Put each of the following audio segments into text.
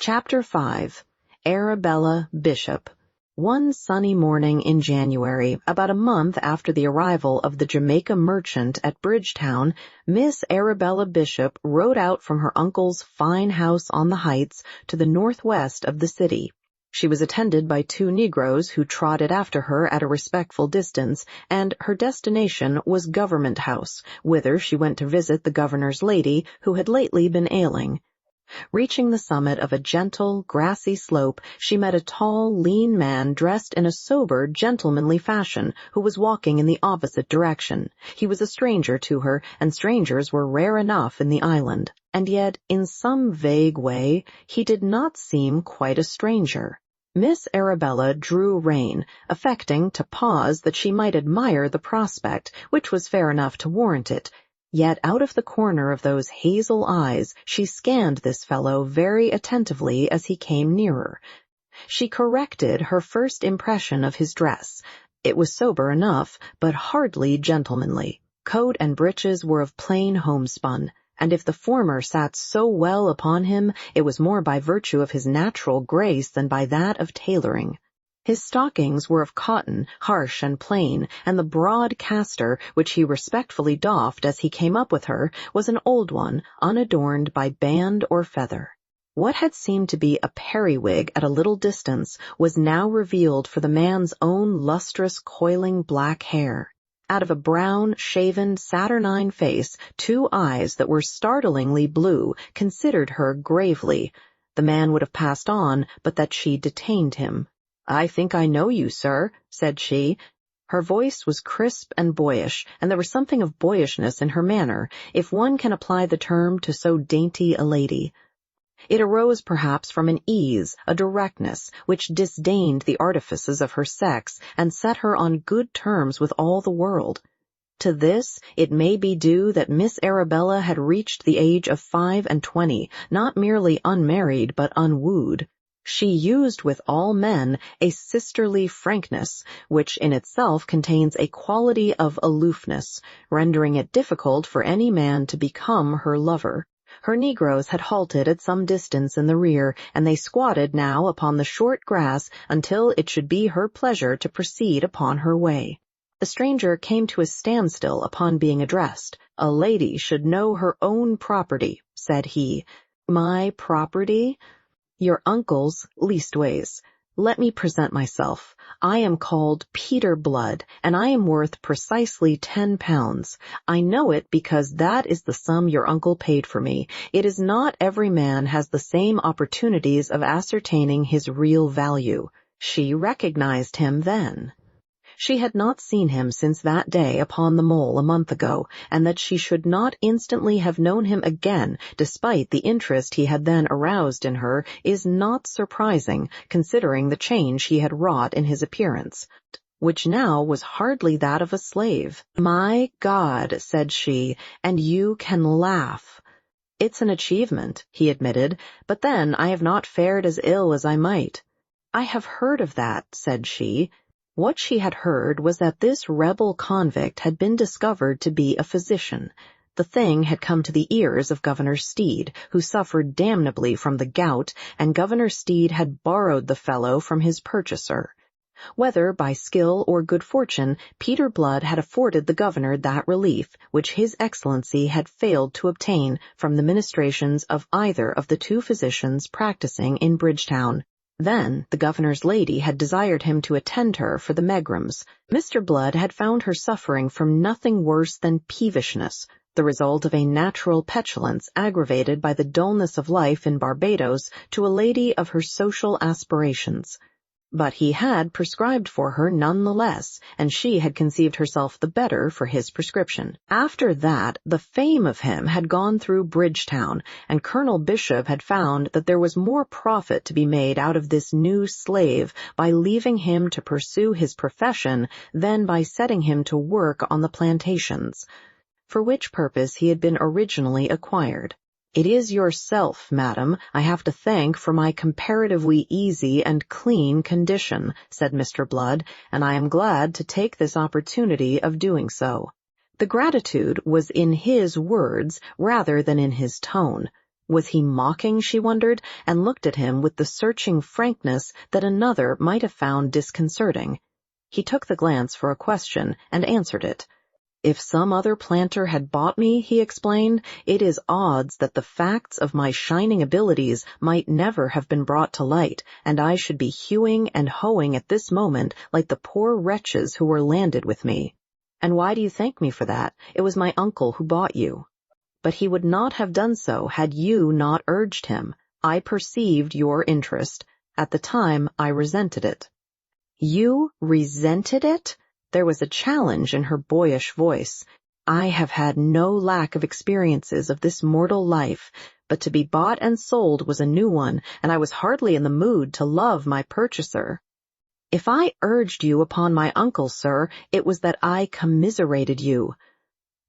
Chapter 5. Arabella Bishop. One sunny morning in January, about a month after the arrival of the Jamaica merchant at Bridgetown, Miss Arabella Bishop rode out from her uncle's fine house on the Heights to the northwest of the city. She was attended by two Negroes who trotted after her at a respectful distance, and her destination was Government House, whither she went to visit the governor's lady who had lately been ailing. Reaching the summit of a gentle, grassy slope, she met a tall, lean man dressed in a sober, gentlemanly fashion, who was walking in the opposite direction. He was a stranger to her, and strangers were rare enough in the island. And yet, in some vague way, he did not seem quite a stranger. Miss Arabella drew rein, affecting to pause that she might admire the prospect, which was fair enough to warrant it. Yet out of the corner of those hazel eyes she scanned this fellow very attentively as he came nearer. She corrected her first impression of his dress. It was sober enough, but hardly gentlemanly. Coat and breeches were of plain homespun, and if the former sat so well upon him, it was more by virtue of his natural grace than by that of tailoring. His stockings were of cotton, harsh and plain, and the broad castor, which he respectfully doffed as he came up with her, was an old one, unadorned by band or feather. What had seemed to be a periwig at a little distance was now revealed for the man's own lustrous, coiling black hair. Out of a brown, shaven, saturnine face, two eyes that were startlingly blue considered her gravely. The man would have passed on, but that she detained him. "I think I know you, sir," said she. Her voice was crisp and boyish, and there was something of boyishness in her manner, if one can apply the term to so dainty a lady. It arose perhaps from an ease, a directness, which disdained the artifices of her sex and set her on good terms with all the world. To this it may be due that Miss Arabella had reached the age of 25, not merely unmarried but unwooed. She used with all men a sisterly frankness, which in itself contains a quality of aloofness, rendering it difficult for any man to become her lover. Her Negroes had halted at some distance in the rear, and they squatted now upon the short grass until it should be her pleasure to proceed upon her way. The stranger came to a standstill upon being addressed. "A lady should know her own property," said he. "My property?" "Your uncle's, leastways. Let me present myself. I am called Peter Blood, and I am worth precisely £10. I know it because that is the sum your uncle paid for me. It is not every man has the same opportunities of ascertaining his real value." She recognized him then. She had not seen him since that day upon the mole a month ago, and that she should not instantly have known him again, despite the interest he had then aroused in her, is not surprising, considering the change he had wrought in his appearance, which now was hardly that of a slave. "My God," said she, "and you can laugh." "It's an achievement," he admitted, "but then I have not fared as ill as I might." "I have heard of that," said she. What she had heard was that this rebel convict had been discovered to be a physician. The thing had come to the ears of Governor Steed, who suffered damnably from the gout, and Governor Steed had borrowed the fellow from his purchaser. Whether by skill or good fortune, Peter Blood had afforded the governor that relief which His Excellency had failed to obtain from the ministrations of either of the two physicians practicing in Bridgetown. Then the governor's lady had desired him to attend her for the megrims. Mr. Blood had found her suffering from nothing worse than peevishness, the result of a natural petulance aggravated by the dullness of life in Barbados to a lady of her social aspirations. But he had prescribed for her none the less, and she had conceived herself the better for his prescription. After that, the fame of him had gone through Bridgetown, and Colonel Bishop had found that there was more profit to be made out of this new slave by leaving him to pursue his profession than by setting him to work on the plantations, for which purpose he had been originally acquired. "It is yourself, madam, I have to thank for my comparatively easy and clean condition," said Mr. Blood, "and I am glad to take this opportunity of doing so." The gratitude was in his words rather than in his tone. Was he mocking, she wondered, and looked at him with the searching frankness that another might have found disconcerting. He took the glance for a question and answered it. If some other planter had bought me, he explained, it is odds that the facts of my shining abilities might never have been brought to light, and I should be hewing and hoeing at this moment like the poor wretches who were landed with me. And why do you thank me for that? It was my uncle who bought you. But he would not have done so had you not urged him. I perceived your interest. At the time, I resented it. You resented it? There was a challenge in her boyish voice. I have had no lack of experiences of this mortal life, but to be bought and sold was a new one, and I was hardly in the mood to love my purchaser. If I urged you upon my uncle, sir, it was that I commiserated you.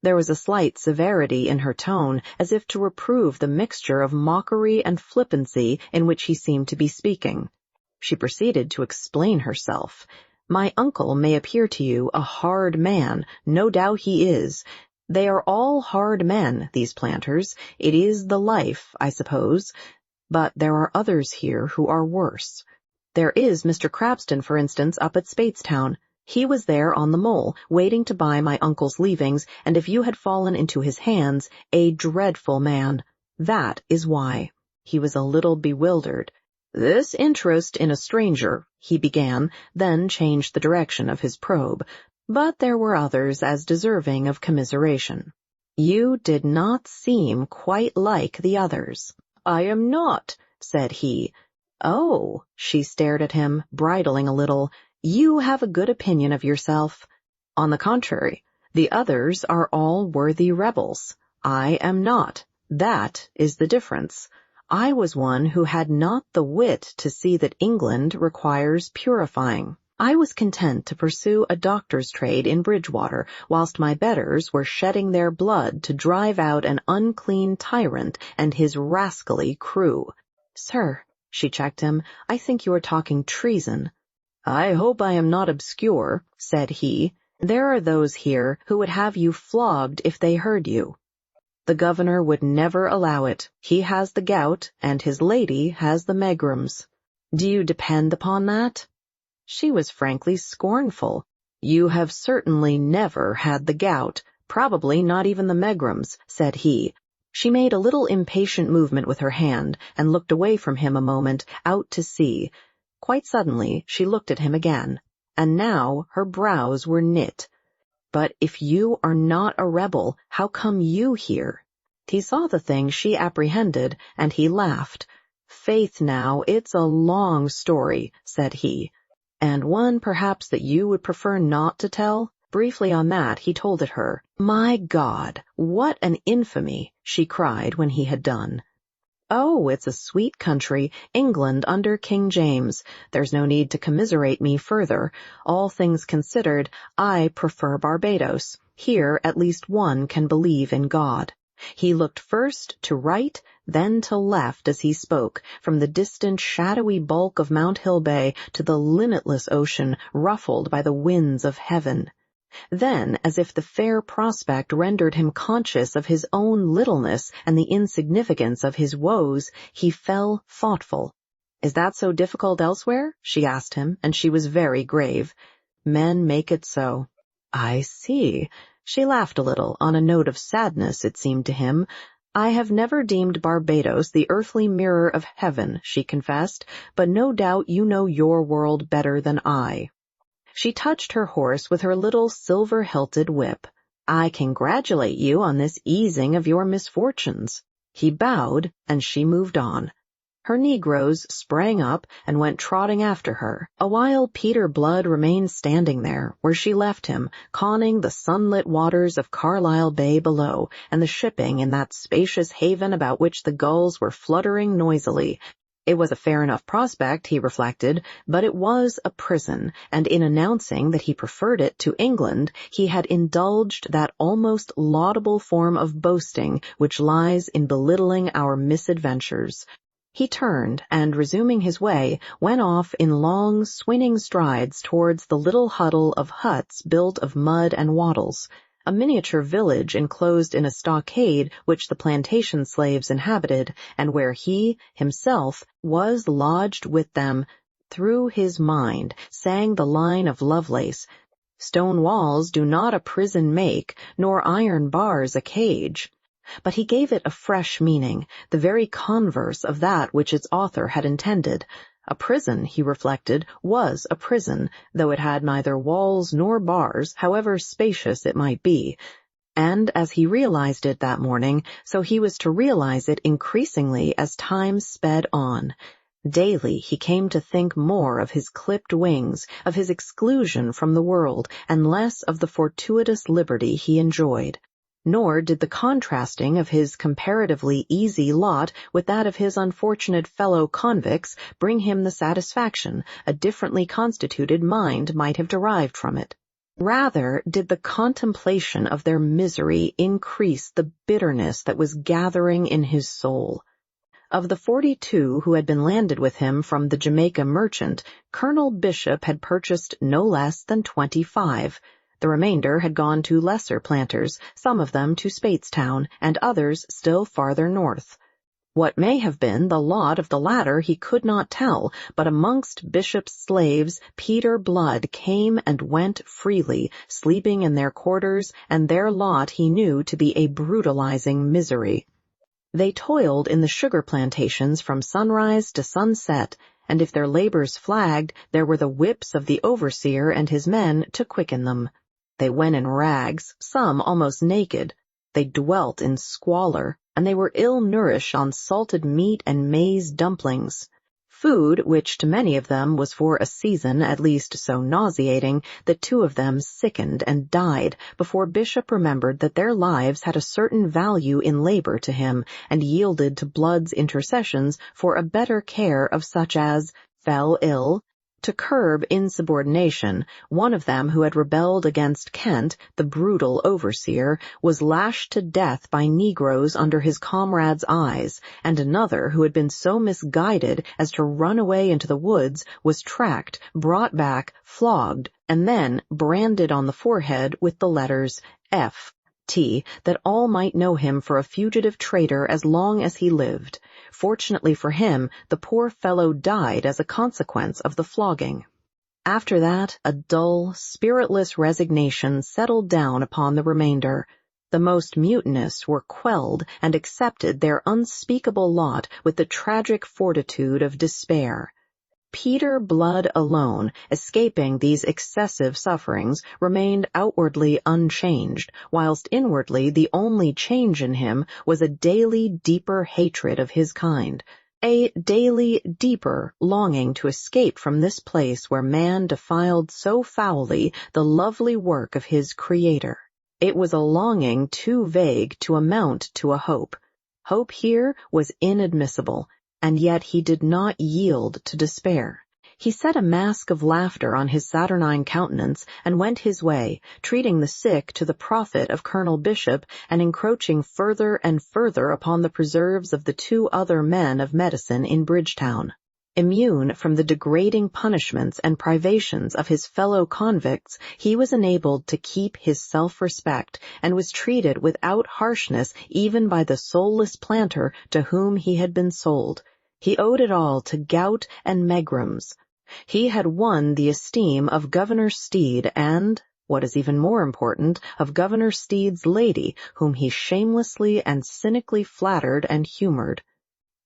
There was a slight severity in her tone, as if to reprove the mixture of mockery and flippancy in which he seemed to be speaking. She proceeded to explain herself. My uncle may appear to you a hard man, no doubt he is. They are all hard men, these planters. It is the life, I suppose. But there are others here who are worse. There is Mr. Crabston, for instance, up at Spadestown. He was there on the mole, waiting to buy my uncle's leavings, and if you had fallen into his hands, a dreadful man. That is why. He was a little bewildered. This interest in a stranger, he began, then changed the direction of his probe. But there were others as deserving of commiseration. You did not seem quite like the others. I am not, said he. Oh, she stared at him, bridling a little. You have a good opinion of yourself. On the contrary, the others are all worthy rebels. I am not. That is the difference. I was one who had not the wit to see that England requires purifying. I was content to pursue a doctor's trade in Bridgewater, whilst my betters were shedding their blood to drive out an unclean tyrant and his rascally crew. Sir, she checked him, I think you are talking treason. I hope I am not obscure, said he. There are those here who would have you flogged if they heard you. The governor would never allow it. He has the gout, and his lady has the megrims. Do you depend upon that? She was frankly scornful. You have certainly never had the gout, probably not even the megrims, said he. She made a little impatient movement with her hand, and looked away from him a moment, out to sea. Quite suddenly she looked at him again, and now her brows were knit. But if you are not a rebel, how come you here? He saw the thing she apprehended, and he laughed. Faith now, it's a long story, said he. And one perhaps that you would prefer not to tell? Briefly on that he told it her. My God, what an infamy, she cried when he had done. Oh, it's a sweet country, England under King James. There's no need to commiserate me further. All things considered, I prefer Barbados. Here at least one can believe in God. He looked first to right, then to left as he spoke, from the distant shadowy bulk of Mount Hill Bay to the limitless ocean ruffled by the winds of heaven. Then, as if the fair prospect rendered him conscious of his own littleness and the insignificance of his woes, he fell thoughtful. Is that so difficult elsewhere? She asked him, and she was very grave. Men make it so. I see. She laughed a little, on a note of sadness, it seemed to him. I have never deemed Barbados the earthly mirror of heaven, she confessed, but no doubt you know your world better than I. She touched her horse with her little silver-hilted whip. I congratulate you on this easing of your misfortunes. He bowed, and she moved on. Her negroes sprang up and went trotting after her. A while Peter Blood remained standing there, where she left him, conning the sunlit waters of Carlisle Bay below, and the shipping in that spacious haven about which the gulls were fluttering noisily. It was a fair enough prospect, he reflected, but it was a prison, and in announcing that he preferred it to England, he had indulged that almost laudable form of boasting which lies in belittling our misadventures. He turned, and resuming his way, went off in long, swinging strides towards the little huddle of huts built of mud and wattles. a miniature village enclosed in a stockade which the plantation slaves inhabited, and where he, himself, was lodged with them. Through his mind sang the line of Lovelace, "Stone walls do not a prison make, nor iron bars a cage." But he gave it a fresh meaning, the very converse of that which its author had intended. A prison, he reflected, was a prison, though it had neither walls nor bars, however spacious it might be. And as he realized it that morning, so he was to realize it increasingly as time sped on. Daily he came to think more of his clipped wings, of his exclusion from the world, and less of the fortuitous liberty he enjoyed. Nor did the contrasting of his comparatively easy lot with that of his unfortunate fellow convicts bring him the satisfaction a differently constituted mind might have derived from it. Rather did the contemplation of their misery increase the bitterness that was gathering in his soul. Of the 42 who had been landed with him from the Jamaica merchant, Colonel Bishop had purchased no less than 25. The remainder had gone to lesser planters, some of them to Speightstown, and others still farther north. What may have been the lot of the latter he could not tell, but amongst Bishop's slaves Peter Blood came and went freely, sleeping in their quarters, and their lot he knew to be a brutalizing misery. They toiled in the sugar plantations from sunrise to sunset, and if their labors flagged, there were the whips of the overseer and his men to quicken them. They went in rags, some almost naked. They dwelt in squalor, and they were ill-nourished on salted meat and maize dumplings. Food, which to many of them was for a season at least so nauseating that 2 of them sickened and died before Bishop remembered that their lives had a certain value in labor to him, and yielded to Blood's intercessions for a better care of such as fell ill. To curb insubordination, one of them who had rebelled against Kent, the brutal overseer, was lashed to death by Negroes under his comrades' eyes, and another who had been so misguided as to run away into the woods was tracked, brought back, flogged, and then branded on the forehead with the letters F.T., that all might know him for a fugitive traitor as long as he lived. Fortunately for him, the poor fellow died as a consequence of the flogging. After that, a dull, spiritless resignation settled down upon the remainder. The most mutinous were quelled and accepted their unspeakable lot with the tragic fortitude of despair. Peter Blood alone, escaping these excessive sufferings, remained outwardly unchanged, whilst inwardly the only change in him was a daily deeper hatred of his kind, a daily deeper longing to escape from this place where man defiled so foully the lovely work of his Creator. It was a longing too vague to amount to a hope. Hope here was inadmissible, and yet he did not yield to despair. He set a mask of laughter on his saturnine countenance and went his way, treating the sick to the profit of Colonel Bishop and encroaching further and further upon the preserves of the 2 other men of medicine in Bridgetown. Immune from the degrading punishments and privations of his fellow convicts, he was enabled to keep his self-respect and was treated without harshness even by the soulless planter to whom he had been sold. He owed it all to gout and megrims. He had won the esteem of Governor Steed and, what is even more important, of Governor Steed's lady, whom he shamelessly and cynically flattered and humored.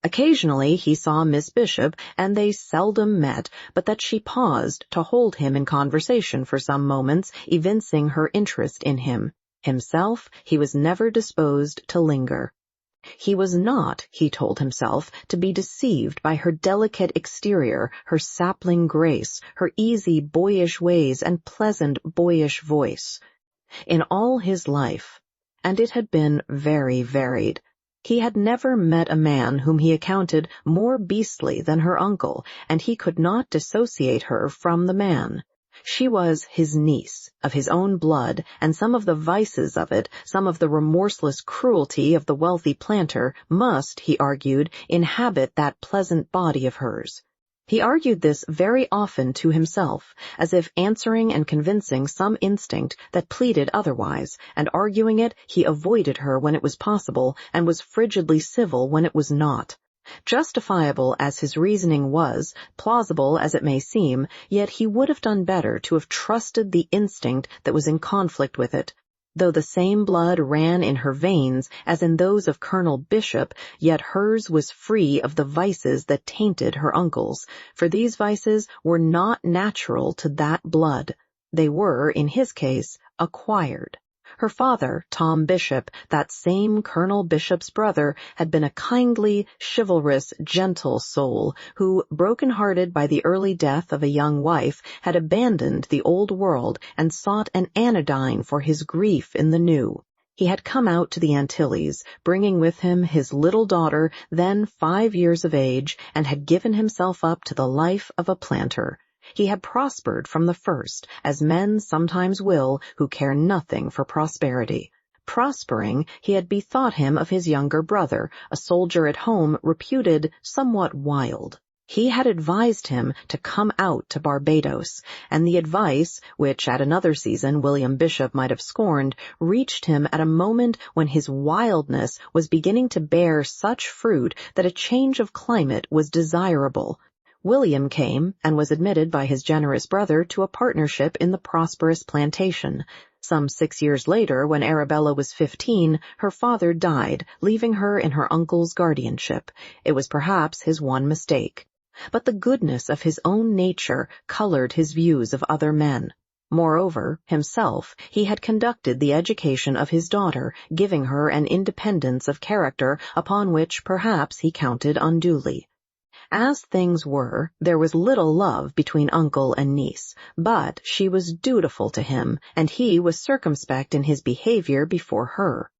Occasionally he saw Miss Bishop, and they seldom met, but that she paused to hold him in conversation for some moments, evincing her interest in him. Himself, he was never disposed to linger. He was not, he told himself, to be deceived by her delicate exterior, her sapling grace, her easy boyish ways and pleasant boyish voice. In all his life, and it had been very varied, he had never met a man whom he accounted more beastly than her uncle, and he could not dissociate her from the man. She was his niece, of his own blood, and some of the vices of it, some of the remorseless cruelty of the wealthy planter, must, he argued, inhabit that pleasant body of hers. He argued this very often to himself, as if answering and convincing some instinct that pleaded otherwise, and arguing it, he avoided her when it was possible, and was frigidly civil when it was not. Justifiable as his reasoning was, plausible as it may seem, yet he would have done better to have trusted the instinct that was in conflict with it. Though the same blood ran in her veins as in those of Colonel Bishop, yet hers was free of the vices that tainted her uncle's, for these vices were not natural to that blood. They were, in his case, acquired. Her father, Tom Bishop, that same Colonel Bishop's brother, had been a kindly, chivalrous, gentle soul, who, broken-hearted by the early death of a young wife, had abandoned the old world and sought an anodyne for his grief in the new. He had come out to the Antilles, bringing with him his little daughter, then 5 years of age, and had given himself up to the life of a planter. He had prospered from the first, as men sometimes will who care nothing for prosperity. Prospering, he had bethought him of his younger brother, a soldier at home reputed somewhat wild. He had advised him to come out to Barbados, and the advice, which at another season William Bishop might have scorned, reached him at a moment when his wildness was beginning to bear such fruit that a change of climate was desirable. William came and was admitted by his generous brother to a partnership in the prosperous plantation. Some 6 years later, when Arabella was 15, her father died, leaving her in her uncle's guardianship. It was perhaps his one mistake. But the goodness of his own nature colored his views of other men. Moreover, himself, he had conducted the education of his daughter, giving her an independence of character upon which perhaps he counted unduly. As things were, there was little love between uncle and niece, but she was dutiful to him, and he was circumspect in his behavior before her.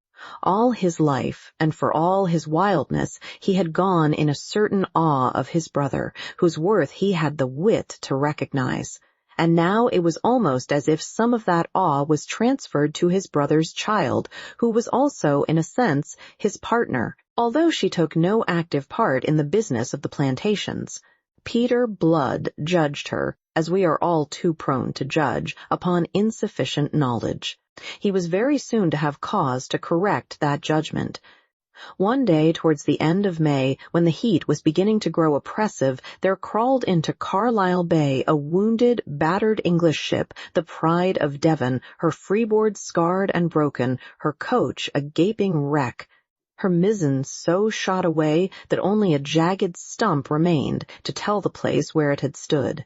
All his life, and for all his wildness, he had gone in a certain awe of his brother, whose worth he had the wit to recognize. And now it was almost as if some of that awe was transferred to his brother's child, who was also, in a sense, his partner, although she took no active part in the business of the plantations. Peter Blood judged her, as we are all too prone to judge, upon insufficient knowledge. He was very soon to have cause to correct that judgment. One day towards the end of May, when the heat was beginning to grow oppressive, there crawled into Carlisle Bay a wounded, battered English ship, the Pride of Devon, her freeboard scarred and broken, her coach a gaping wreck. Her mizzen so shot away that only a jagged stump remained to tell the place where it had stood.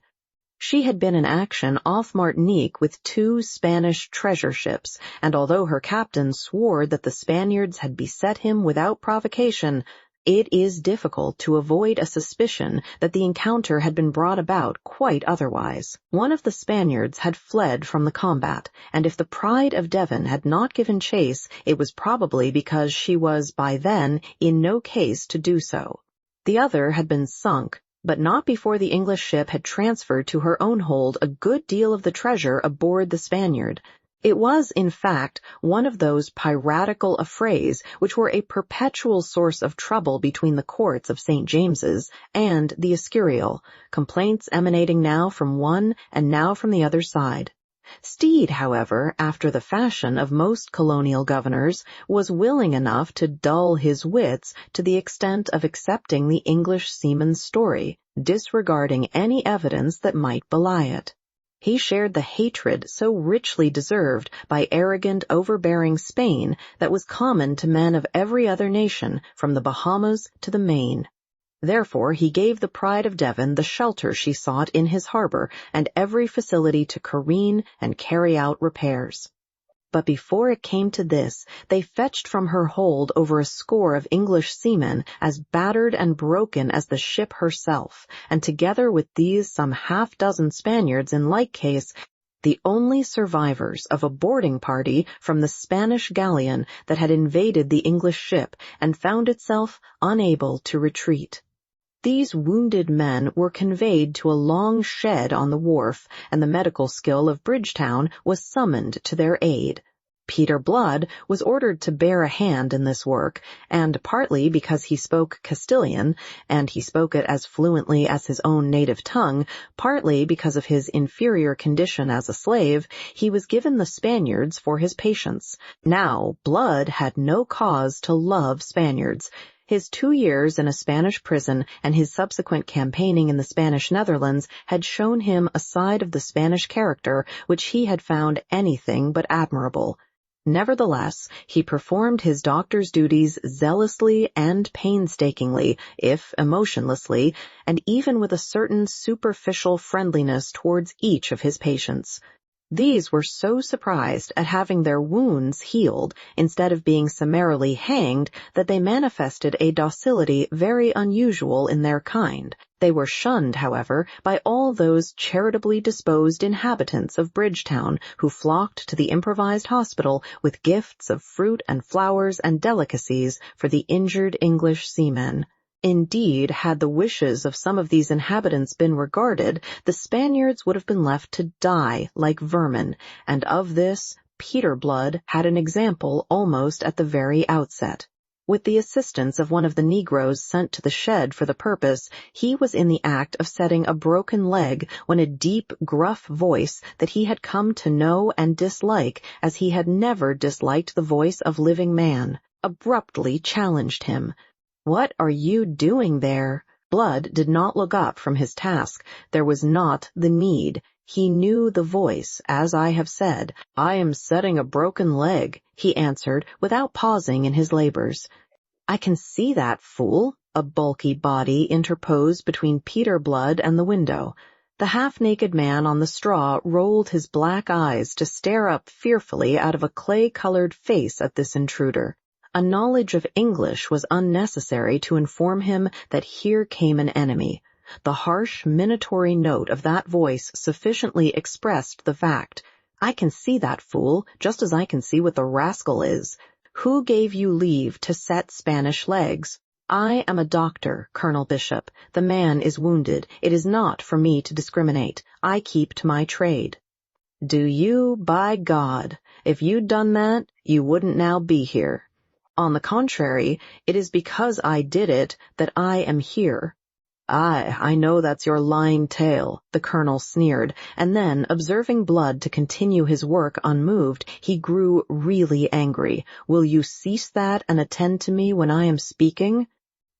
She had been in action off Martinique with 2 Spanish treasure ships, and although her captain swore that the Spaniards had beset him without provocation, it is difficult to avoid a suspicion that the encounter had been brought about quite otherwise. One of the Spaniards had fled from the combat, and if the Pride of Devon had not given chase, it was probably because she was, by then, in no case to do so. The other had been sunk, but not before the English ship had transferred to her own hold a good deal of the treasure aboard the Spaniard. It was, in fact, one of those piratical affrays which were a perpetual source of trouble between the courts of St. James's and the Escurial, complaints emanating now from one and now from the other side. Steed, however, after the fashion of most colonial governors, was willing enough to dull his wits to the extent of accepting the English seaman's story, disregarding any evidence that might belie it. He shared the hatred so richly deserved by arrogant, overbearing Spain that was common to men of every other nation, from the Bahamas to the Main. Therefore he gave the Pride of Devon the shelter she sought in his harbor and every facility to careen and carry out repairs. But before it came to this, they fetched from her hold over a score of English seamen, as battered and broken as the ship herself, and together with these some 6 Spaniards in like case, the only survivors of a boarding party from the Spanish galleon that had invaded the English ship and found itself unable to retreat. These wounded men were conveyed to a long shed on the wharf, and the medical skill of Bridgetown was summoned to their aid. Peter Blood was ordered to bear a hand in this work, and partly because he spoke Castilian, and he spoke it as fluently as his own native tongue, partly because of his inferior condition as a slave, he was given the Spaniards for his patients. Now, Blood had no cause to love Spaniards. His 2 years in a Spanish prison and his subsequent campaigning in the Spanish Netherlands had shown him a side of the Spanish character which he had found anything but admirable. Nevertheless, he performed his doctor's duties zealously and painstakingly, if emotionlessly, and even with a certain superficial friendliness towards each of his patients. These were so surprised at having their wounds healed instead of being summarily hanged that they manifested a docility very unusual in their kind. They were shunned, however, by all those charitably disposed inhabitants of Bridgetown who flocked to the improvised hospital with gifts of fruit and flowers and delicacies for the injured English seamen. Indeed, had the wishes of some of these inhabitants been regarded, the Spaniards would have been left to die like vermin, and of this Peter Blood had an example almost at the very outset. With the assistance of one of the negroes sent to the shed for the purpose, he was in the act of setting a broken leg when a deep, gruff voice that he had come to know and dislike as he had never disliked the voice of living man, abruptly challenged him. "What are you doing there?" Blood did not look up from his task. There was not the need. He knew the voice, as I have said. "I am setting a broken leg," he answered, without pausing in his labors. "I can see that, fool." A bulky body interposed between Peter Blood and the window. The half-naked man on the straw rolled his black eyes to stare up fearfully out of a clay-colored face at this intruder. A knowledge of English was unnecessary to inform him that here came an enemy. The harsh, minatory note of that voice sufficiently expressed the fact. "I can see that, fool, just as I can see what the rascal is. Who gave you leave to set Spanish legs?" "I am a doctor, Colonel Bishop. The man is wounded. It is not for me to discriminate. I keep to my trade." "Do you? By God! If you'd done that, you wouldn't now be here." "On the contrary, it is because I did it that I am here." "Aye, I know that's your lying tale," the colonel sneered, and then, observing Blood to continue his work unmoved, he grew really angry. "Will you cease that and attend to me when I am speaking?"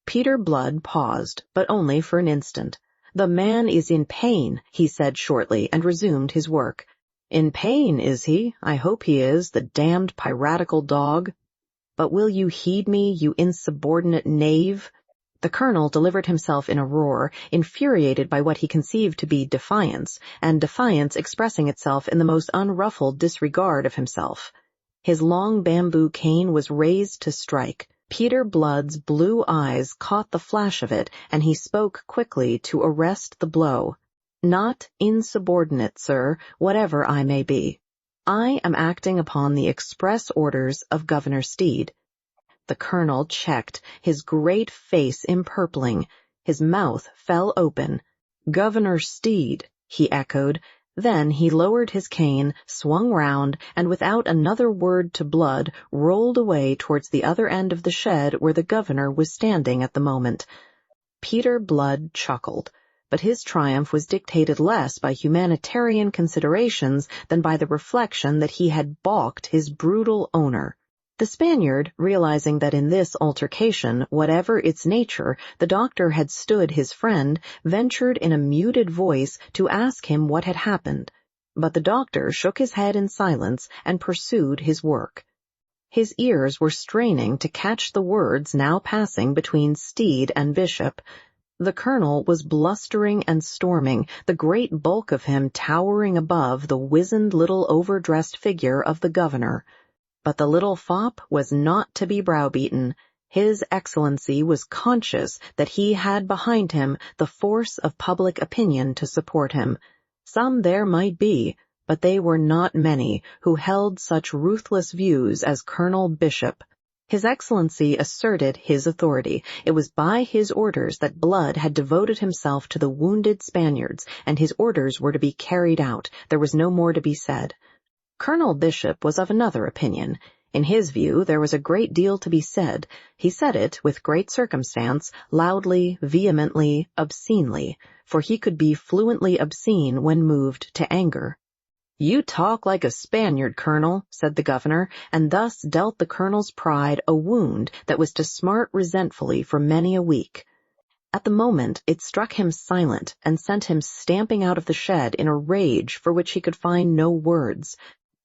Peter Blood paused, but only for an instant. "The man is in pain," he said shortly, and resumed his work. "In pain, is he? I hope he is, the damned piratical dog. But will you heed me, you insubordinate knave?" The colonel delivered himself in a roar, infuriated by what he conceived to be defiance, and defiance expressing itself in the most unruffled disregard of himself. His long bamboo cane was raised to strike. Peter Blood's blue eyes caught the flash of it, and he spoke quickly to arrest the blow. "Not insubordinate, sir, whatever I may be. I am acting upon the express orders of Governor Steed." The colonel checked, his great face empurpling. His mouth fell open. "Governor Steed," he echoed. Then he lowered his cane, swung round, and without another word to Blood, rolled away towards the other end of the shed where the governor was standing at the moment. Peter Blood chuckled, but his triumph was dictated less by humanitarian considerations than by the reflection that he had balked his brutal owner. The Spaniard, realizing that in this altercation, whatever its nature, the doctor had stood his friend, ventured in a muted voice to ask him what had happened. But the doctor shook his head in silence and pursued his work. His ears were straining to catch the words now passing between Steed and Bishop. The colonel was blustering and storming, the great bulk of him towering above the wizened little overdressed figure of the governor. But the little fop was not to be browbeaten. His Excellency was conscious that he had behind him the force of public opinion to support him. Some there might be, but they were not many, who held such ruthless views as Colonel Bishop. His Excellency asserted his authority. It was by his orders that Blood had devoted himself to the wounded Spaniards, and his orders were to be carried out. There was no more to be said. Colonel Bishop was of another opinion. In his view, there was a great deal to be said. He said it with great circumstance, loudly, vehemently, obscenely, for he could be fluently obscene when moved to anger. "You talk like a Spaniard, Colonel," said the governor, and thus dealt the colonel's pride a wound that was to smart resentfully for many a week. At the moment it struck him silent and sent him stamping out of the shed in a rage for which he could find no words.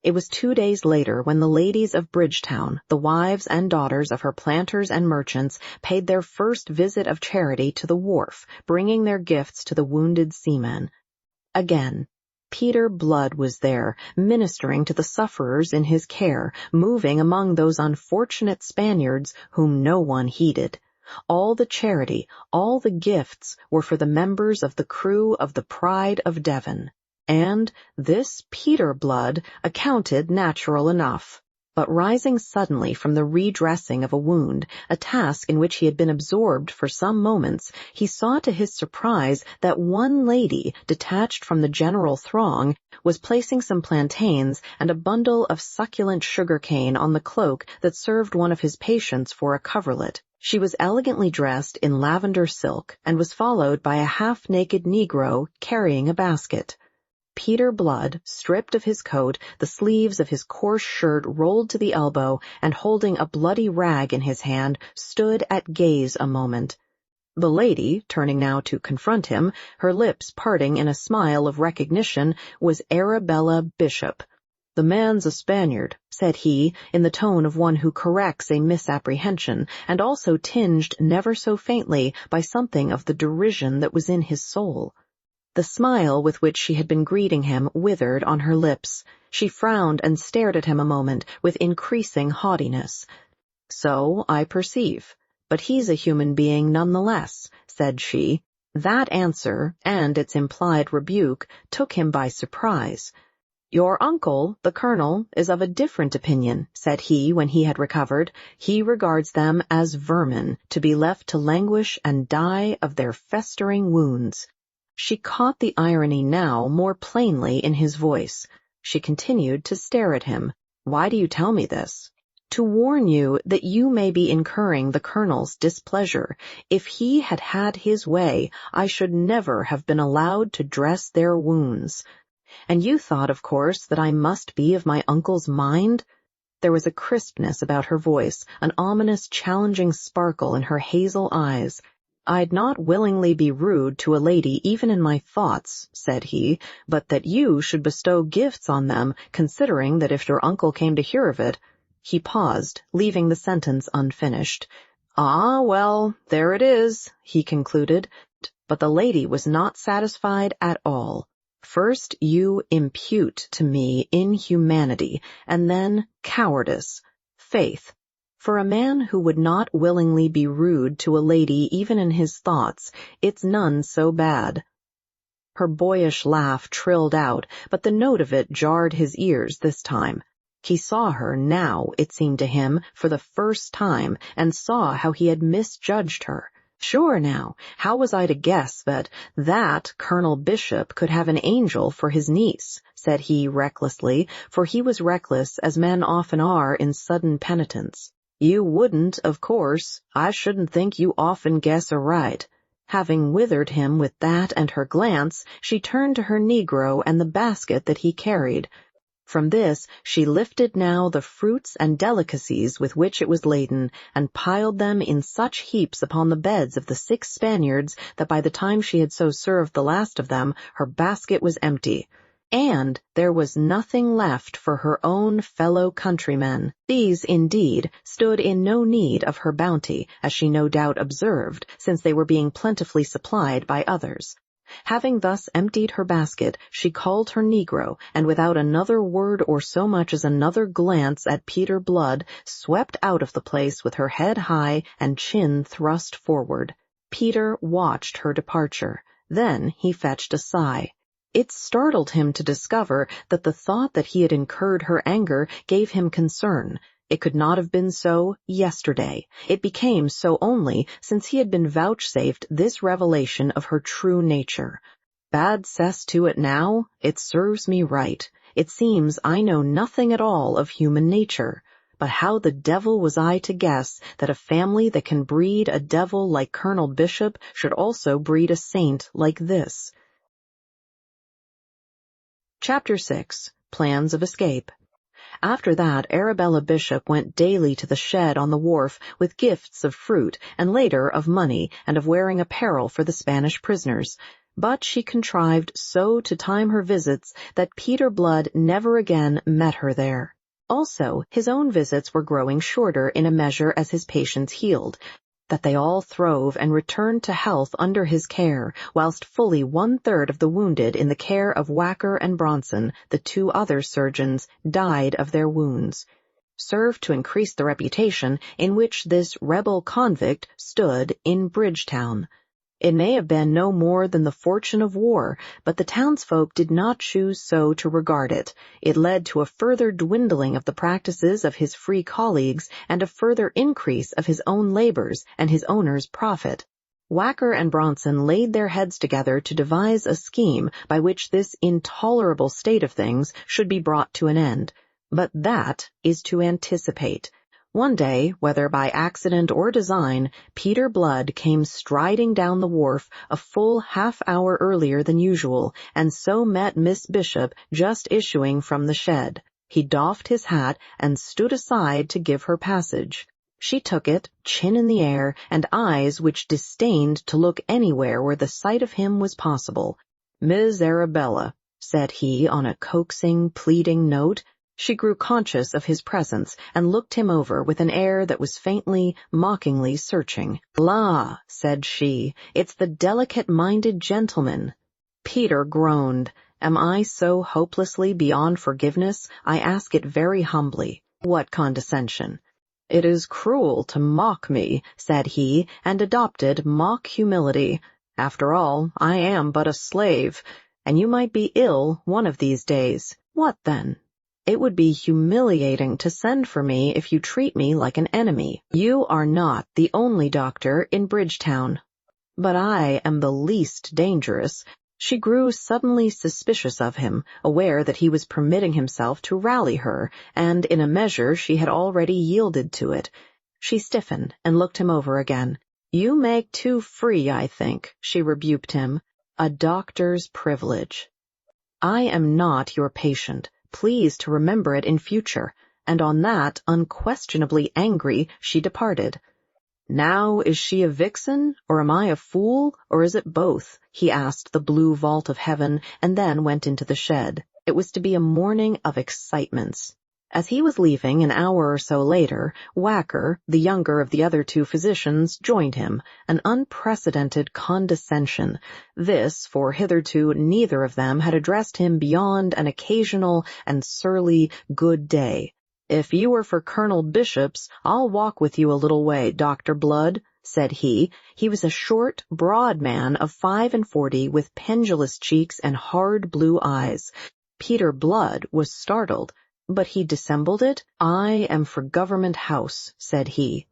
It was 2 days later when the ladies of Bridgetown, the wives and daughters of her planters and merchants, paid their first visit of charity to the wharf, bringing their gifts to the wounded seamen. Again, Peter Blood was there, ministering to the sufferers in his care, moving among those unfortunate Spaniards whom no one heeded. All the charity, all the gifts were for the members of the crew of the Pride of Devon. And this Peter Blood accounted natural enough. But rising suddenly from the redressing of a wound, a task in which he had been absorbed for some moments, he saw to his surprise that one lady, detached from the general throng, was placing some plantains and a bundle of succulent sugar-cane on the cloak that served one of his patients for a coverlet. She was elegantly dressed in lavender silk, and was followed by a half-naked Negro carrying a basket. Peter Blood, stripped of his coat, the sleeves of his coarse shirt rolled to the elbow, and holding a bloody rag in his hand, stood at gaze a moment. The lady, turning now to confront him, her lips parting in a smile of recognition, was Arabella Bishop. "The man's a Spaniard," said he, in the tone of one who corrects a misapprehension, and also tinged never so faintly by something of the derision that was in his soul. The smile with which she had been greeting him withered on her lips. She frowned and stared at him a moment with increasing haughtiness. "So I perceive. But he's a human being none the less," said she. That answer, and its implied rebuke, took him by surprise. "Your uncle, the colonel, is of a different opinion," said he when he had recovered. "He regards them as vermin, to be left to languish and die of their festering wounds." She caught the irony now more plainly in his voice. She continued to stare at him. "Why do you tell me this?" "To warn you that you may be incurring the colonel's displeasure. If he had had his way, I should never have been allowed to dress their wounds." "And you thought, of course, that I must be of my uncle's mind?" There was a crispness about her voice, an ominous, challenging sparkle in her hazel eyes. "I'd not willingly be rude to a lady even in my thoughts," said he, "but that you should bestow gifts on them, considering that if your uncle came to hear of it—" He paused, leaving the sentence unfinished. "Ah, well, there it is," he concluded. But the lady was not satisfied at all. "First you impute to me inhumanity, and then cowardice. Faith, for a man who would not willingly be rude to a lady even in his thoughts, it's none so bad." Her boyish laugh trilled out, but the note of it jarred his ears this time. He saw her now, it seemed to him, for the first time, and saw how he had misjudged her. Sure now, how was I to guess that Colonel Bishop could have an angel for his niece, said he recklessly, for he was reckless as men often are in sudden penitence. "You wouldn't, of course. I shouldn't think you often guess aright." Having withered him with that and her glance, she turned to her Negro and the basket that he carried. From this she lifted now the fruits and delicacies with which it was laden, and piled them in such heaps upon the beds of the 6 Spaniards that by the time she had so served the last of them, her basket was empty. And there was nothing left for her own fellow countrymen. These, indeed, stood in no need of her bounty, as she no doubt observed, since they were being plentifully supplied by others. Having thus emptied her basket, she called her Negro, and without another word or so much as another glance at Peter Blood, swept out of the place with her head high and chin thrust forward. Peter watched her departure. Then he fetched a sigh. It startled him to discover that the thought that he had incurred her anger gave him concern. It could not have been so yesterday. It became so only since he had been vouchsafed this revelation of her true nature. Bad cess to it now, it serves me right. It seems I know nothing at all of human nature. But how the devil was I to guess that a family that can breed a devil like Colonel Bishop should also breed a saint like this? Chapter 6. Plans of Escape. After that, Arabella Bishop went daily to the shed on the wharf with gifts of fruit, and later of money, and of wearing apparel for the Spanish prisoners. But she contrived so to time her visits that Peter Blood never again met her there. Also, his own visits were growing shorter in a measure as his patients healed, that they all throve and returned to health under his care, whilst fully 1/3 of the wounded in the care of Whacker and Bronson, the 2 other surgeons, died of their wounds, served to increase the reputation in which this rebel convict stood in Bridgetown. It may have been no more than the fortune of war, but the townsfolk did not choose so to regard it. It led to a further dwindling of the practices of his free colleagues and a further increase of his own labors and his owner's profit. Whacker and Bronson laid their heads together to devise a scheme by which this intolerable state of things should be brought to an end. But that is to anticipate. One day, whether by accident or design, Peter Blood came striding down the wharf a full half-hour earlier than usual, and so met Miss Bishop just issuing from the shed. He doffed his hat and stood aside to give her passage. She took it, chin in the air, and eyes which disdained to look anywhere where the sight of him was possible. "Miss Arabella," said he on a coaxing, pleading note. She grew conscious of his presence and looked him over with an air that was faintly, mockingly searching. "La," said she, "it's the delicate-minded gentleman." Peter groaned. "Am I so hopelessly beyond forgiveness? I ask it very humbly." "What condescension?" "It is cruel to mock me," said he, and adopted mock humility. "After all, I am but a slave, and you might be ill one of these days. What then? It would be humiliating to send for me if you treat me like an enemy. You are not the only doctor in Bridgetown." "But I am the least dangerous." She grew suddenly suspicious of him, aware that he was permitting himself to rally her, and in a measure she had already yielded to it. She stiffened and looked him over again. "You make too free, I think," she rebuked him. "A doctor's privilege." "I am not your patient. Please to remember it in future," and on that, unquestionably angry, she departed. "Now is she a vixen, or am I a fool, or is it both?" he asked the blue vault of heaven, and then went into the shed. It was to be a morning of excitements. As he was leaving an hour or so later, Whacker, the younger of the other 2 physicians, joined him, an unprecedented condescension. This, for hitherto neither of them had addressed him beyond an occasional and surly good day. "If you are for Colonel Bishop's, I'll walk with you a little way, Dr. Blood," said he. He was a short, broad man of 45, with pendulous cheeks and hard blue eyes. Peter Blood was startled, but he dissembled it. "I am for Government House," said he.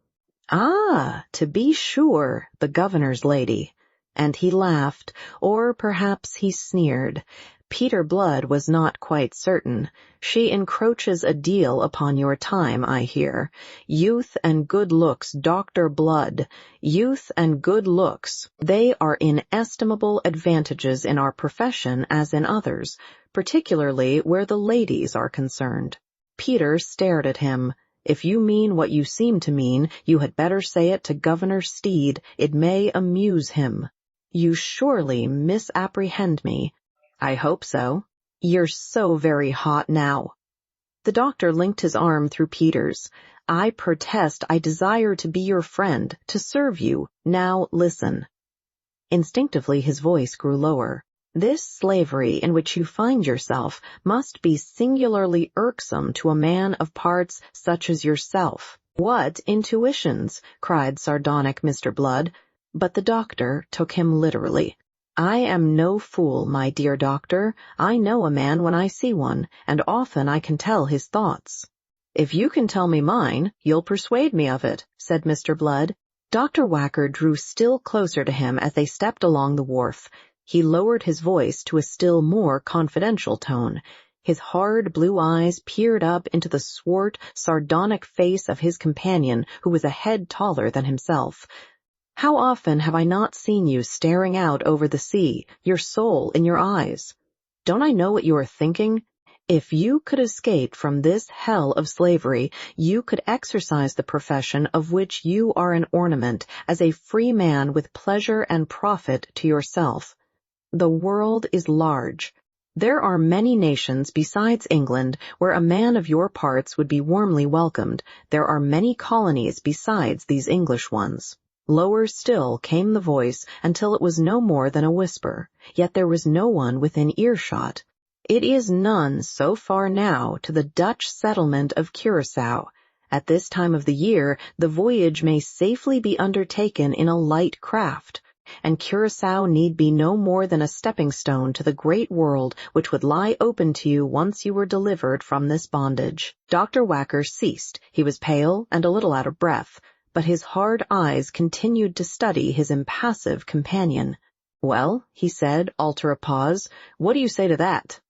"Ah, to be sure, the governor's lady." And he laughed, or perhaps he sneered. Peter Blood was not quite certain. "She encroaches a deal upon your time, I hear. Youth and good looks, Dr. Blood. Youth and good looks. They are inestimable advantages in our profession as in others, particularly where the ladies are concerned." Peter stared at him. "If you mean what you seem to mean, you had better say it to Governor Steed. It may amuse him." "You surely misapprehend me." "I hope so." "You're so very hot now." The doctor linked his arm through Peter's. "I protest I desire to be your friend, to serve you. Now listen." Instinctively his voice grew lower. "This slavery in which you find yourself must be singularly irksome to a man of parts such as yourself." "What intuitions!" cried sardonic Mr. Blood. But the doctor took him literally. "I am no fool, my dear doctor. I know a man when I see one, and often I can tell his thoughts." "If you can tell me mine, you'll persuade me of it," said Mr. Blood. Dr. Whacker drew still closer to him as they stepped along the wharf. He lowered his voice to a still more confidential tone. His hard blue eyes peered up into the swart, sardonic face of his companion, who was a head taller than himself. "How often have I not seen you staring out over the sea, your soul in your eyes? Don't I know what you are thinking? If you could escape from this hell of slavery, you could exercise the profession of which you are an ornament, as a free man with pleasure and profit to yourself. The world is large. There are many nations besides England where a man of your parts would be warmly welcomed. There are many colonies besides these English ones." Lower still came the voice until it was no more than a whisper, yet there was no one within earshot. "It is none so far now to the Dutch settlement of Curaçao. At this time of the year the voyage may safely be undertaken in a light craft, and Curaçao need be no more than a stepping-stone to the great world which would lie open to you once you were delivered from this bondage." Dr. Whacker ceased. He was pale and a little out of breath, but his hard eyes continued to study his impassive companion. "Well," he said, after a pause, "what do you say to that?"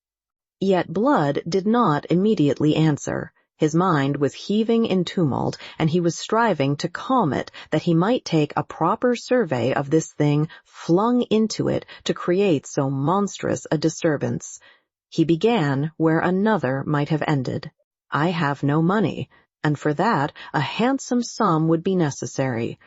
Yet Blood did not immediately answer. His mind was heaving in tumult, and he was striving to calm it that he might take a proper survey of this thing flung into it to create so monstrous a disturbance. He began where another might have ended. "I have no money, and for that a handsome sum would be necessary.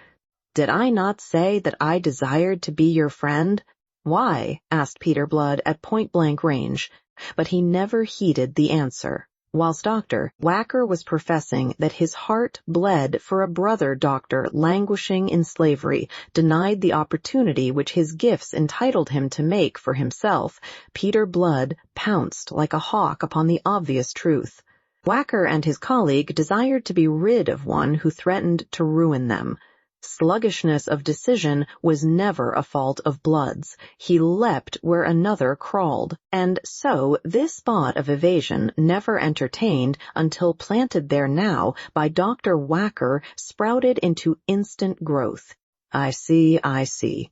Did I not say that I desired to be your friend?" "Why?" asked Peter Blood at point-blank range, but he never heeded the answer, whilst Dr. Whacker was professing that his heart bled for a brother doctor languishing in slavery, denied the opportunity which his gifts entitled him to make for himself. Peter Blood pounced like a hawk upon the obvious truth. Whacker and his colleague desired to be rid of one who threatened to ruin them. Sluggishness of decision was never a fault of Blood's. He leapt where another crawled, and so this thought of evasion, never entertained until planted there now by Dr. Whacker, sprouted into instant growth. I see,"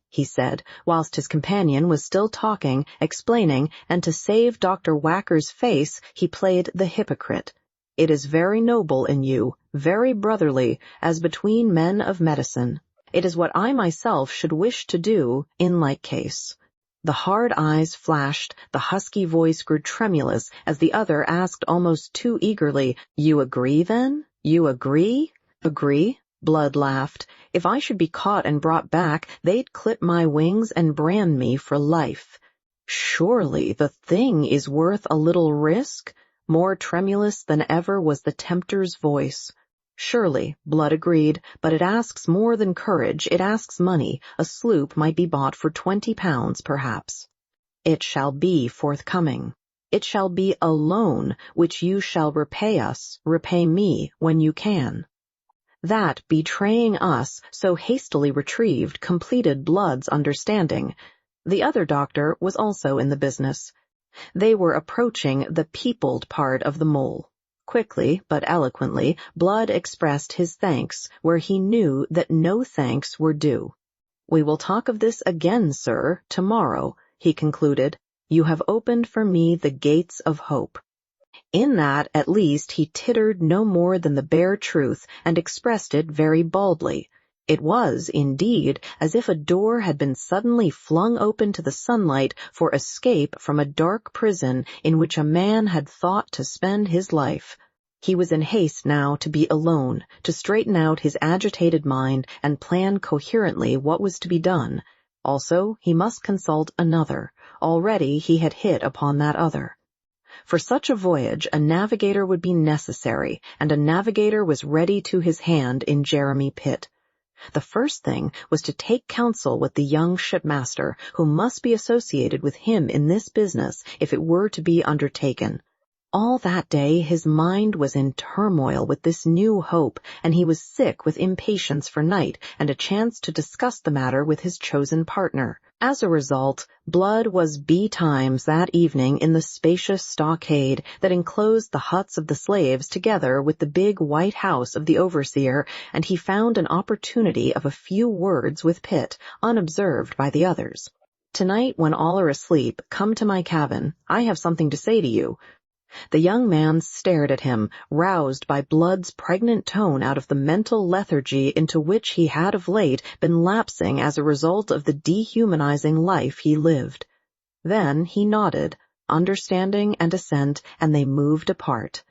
he said, whilst his companion was still talking, explaining, and to save Dr. Whacker's face he played the hypocrite. "It is very noble in you, very brotherly, as between men of medicine. It is what I myself should wish to do in like case." The hard eyes flashed, the husky voice grew tremulous as the other asked almost too eagerly, "You agree, then? You agree?" "Agree?" Blood laughed. "If I should be caught and brought back, they'd clip my wings and brand me for life." "Surely the thing is worth a little risk?" More tremulous than ever was the tempter's voice. "Surely," Blood agreed, "but it asks more than courage, it asks money. A sloop might be bought for £20, perhaps." "It shall be forthcoming. It shall be a loan, which you shall repay me when you can." That betraying us, so hastily retrieved, completed Blood's understanding. The other doctor was also in the business. They were approaching the peopled part of the mole. Quickly, but eloquently, Blood expressed his thanks where he knew that no thanks were due. "We will talk of this again, sir, tomorrow," he concluded. "You have opened for me the gates of hope." In that, at least, he tittered no more than the bare truth, and expressed it very baldly. It was, indeed, as if a door had been suddenly flung open to the sunlight for escape from a dark prison in which a man had thought to spend his life. He was in haste now to be alone, to straighten out his agitated mind and plan coherently what was to be done. Also, he must consult another. Already he had hit upon that other. For such a voyage, a navigator would be necessary, and a navigator was ready to his hand in Jeremy Pitt. The first thing was to take counsel with the young shipmaster, who must be associated with him in this business if it were to be undertaken. All that day his mind was in turmoil with this new hope, and he was sick with impatience for night and a chance to discuss the matter with his chosen partner. As a result, Blood was betimes that evening in the spacious stockade that enclosed the huts of the slaves together with the big white house of the overseer, and he found an opportunity of a few words with Pitt, unobserved by the others. "Tonight, when all are asleep, come to my cabin. I have something to say to you." The young man stared at him, roused by Blood's pregnant tone out of the mental lethargy into which he had of late been lapsing as a result of the dehumanizing life he lived. Then he nodded, understanding and assent, and they moved apart.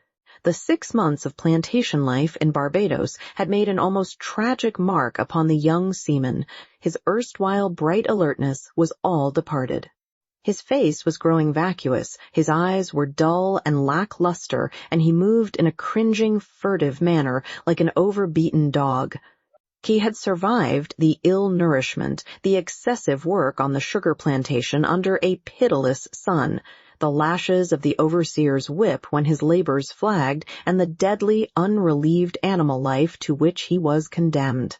The 6 months of plantation life in Barbados had made an almost tragic mark upon the young seaman. His erstwhile bright alertness was all departed. His face was growing vacuous, his eyes were dull and lackluster, and he moved in a cringing, furtive manner like an overbeaten dog. He had survived the ill nourishment, the excessive work on the sugar plantation under a pitiless sun, the lashes of the overseer's whip when his labors flagged, and the deadly, unrelieved animal life to which he was condemned.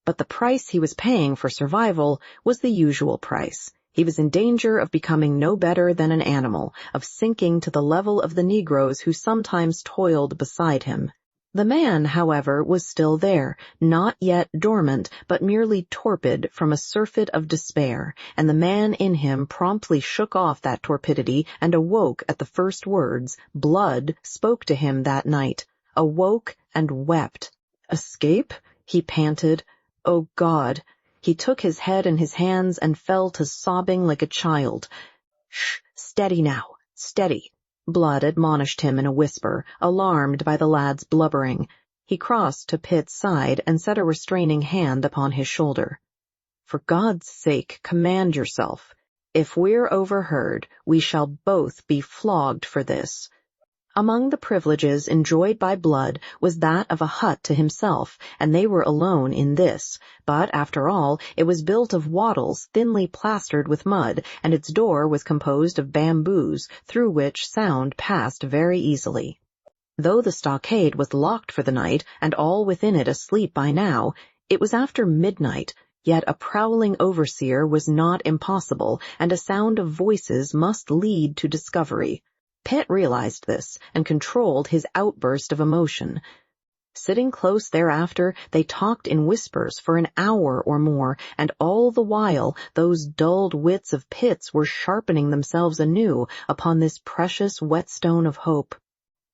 But the price he was paying for survival was the usual price. He was in danger of becoming no better than an animal, of sinking to the level of the Negroes who sometimes toiled beside him. The man, however, was still there, not yet dormant, but merely torpid from a surfeit of despair, and the man in him promptly shook off that torpidity and awoke at the first words Blood spoke to him that night, awoke and wept. "Escape?" he panted. "Oh, God!" He took his head in his hands and fell to sobbing like a child. "Shh! Steady now! Steady!" Blood admonished him in a whisper, alarmed by the lad's blubbering. He crossed to Pitt's side and set a restraining hand upon his shoulder. "For God's sake, command yourself. If we're overheard, we shall both be flogged for this." Among the privileges enjoyed by Blood was that of a hut to himself, and they were alone in this. But, after all, it was built of wattles thinly plastered with mud, and its door was composed of bamboos, through which sound passed very easily. Though the stockade was locked for the night, and all within it asleep by now, it was after midnight, yet a prowling overseer was not impossible, and a sound of voices must lead to discovery. Pitt realized this, and controlled his outburst of emotion. Sitting close thereafter, they talked in whispers for an hour or more, and all the while those dulled wits of Pitt's were sharpening themselves anew upon this precious whetstone of hope.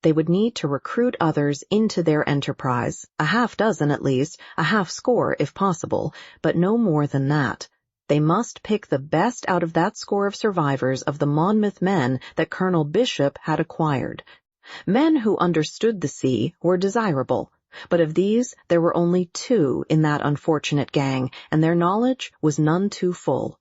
They would need to recruit others into their enterprise, a half-dozen at least, a half-score if possible, but no more than that. They must pick the best out of that score of survivors of the Monmouth men that Colonel Bishop had acquired. Men who understood the sea were desirable, but of these there were only 2 in that unfortunate gang, and their knowledge was none too full.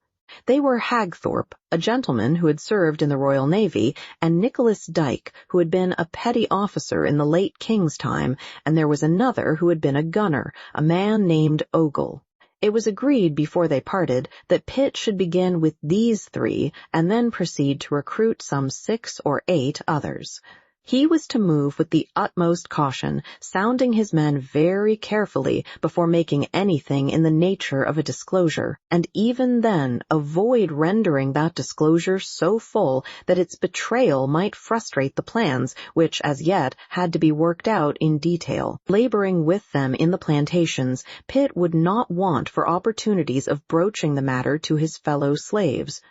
They were Hagthorpe, a gentleman who had served in the Royal Navy, and Nicholas Dyke, who had been a petty officer in the late King's time, and there was another who had been a gunner, a man named Ogle. It was agreed before they parted that Pitt should begin with these 3 and then proceed to recruit some 6 or 8 others. He was to move with the utmost caution, sounding his men very carefully before making anything in the nature of a disclosure, and even then avoid rendering that disclosure so full that its betrayal might frustrate the plans which as yet had to be worked out in detail. Laboring with them in the plantations, Pitt would not want for opportunities of broaching the matter to his fellow slaves.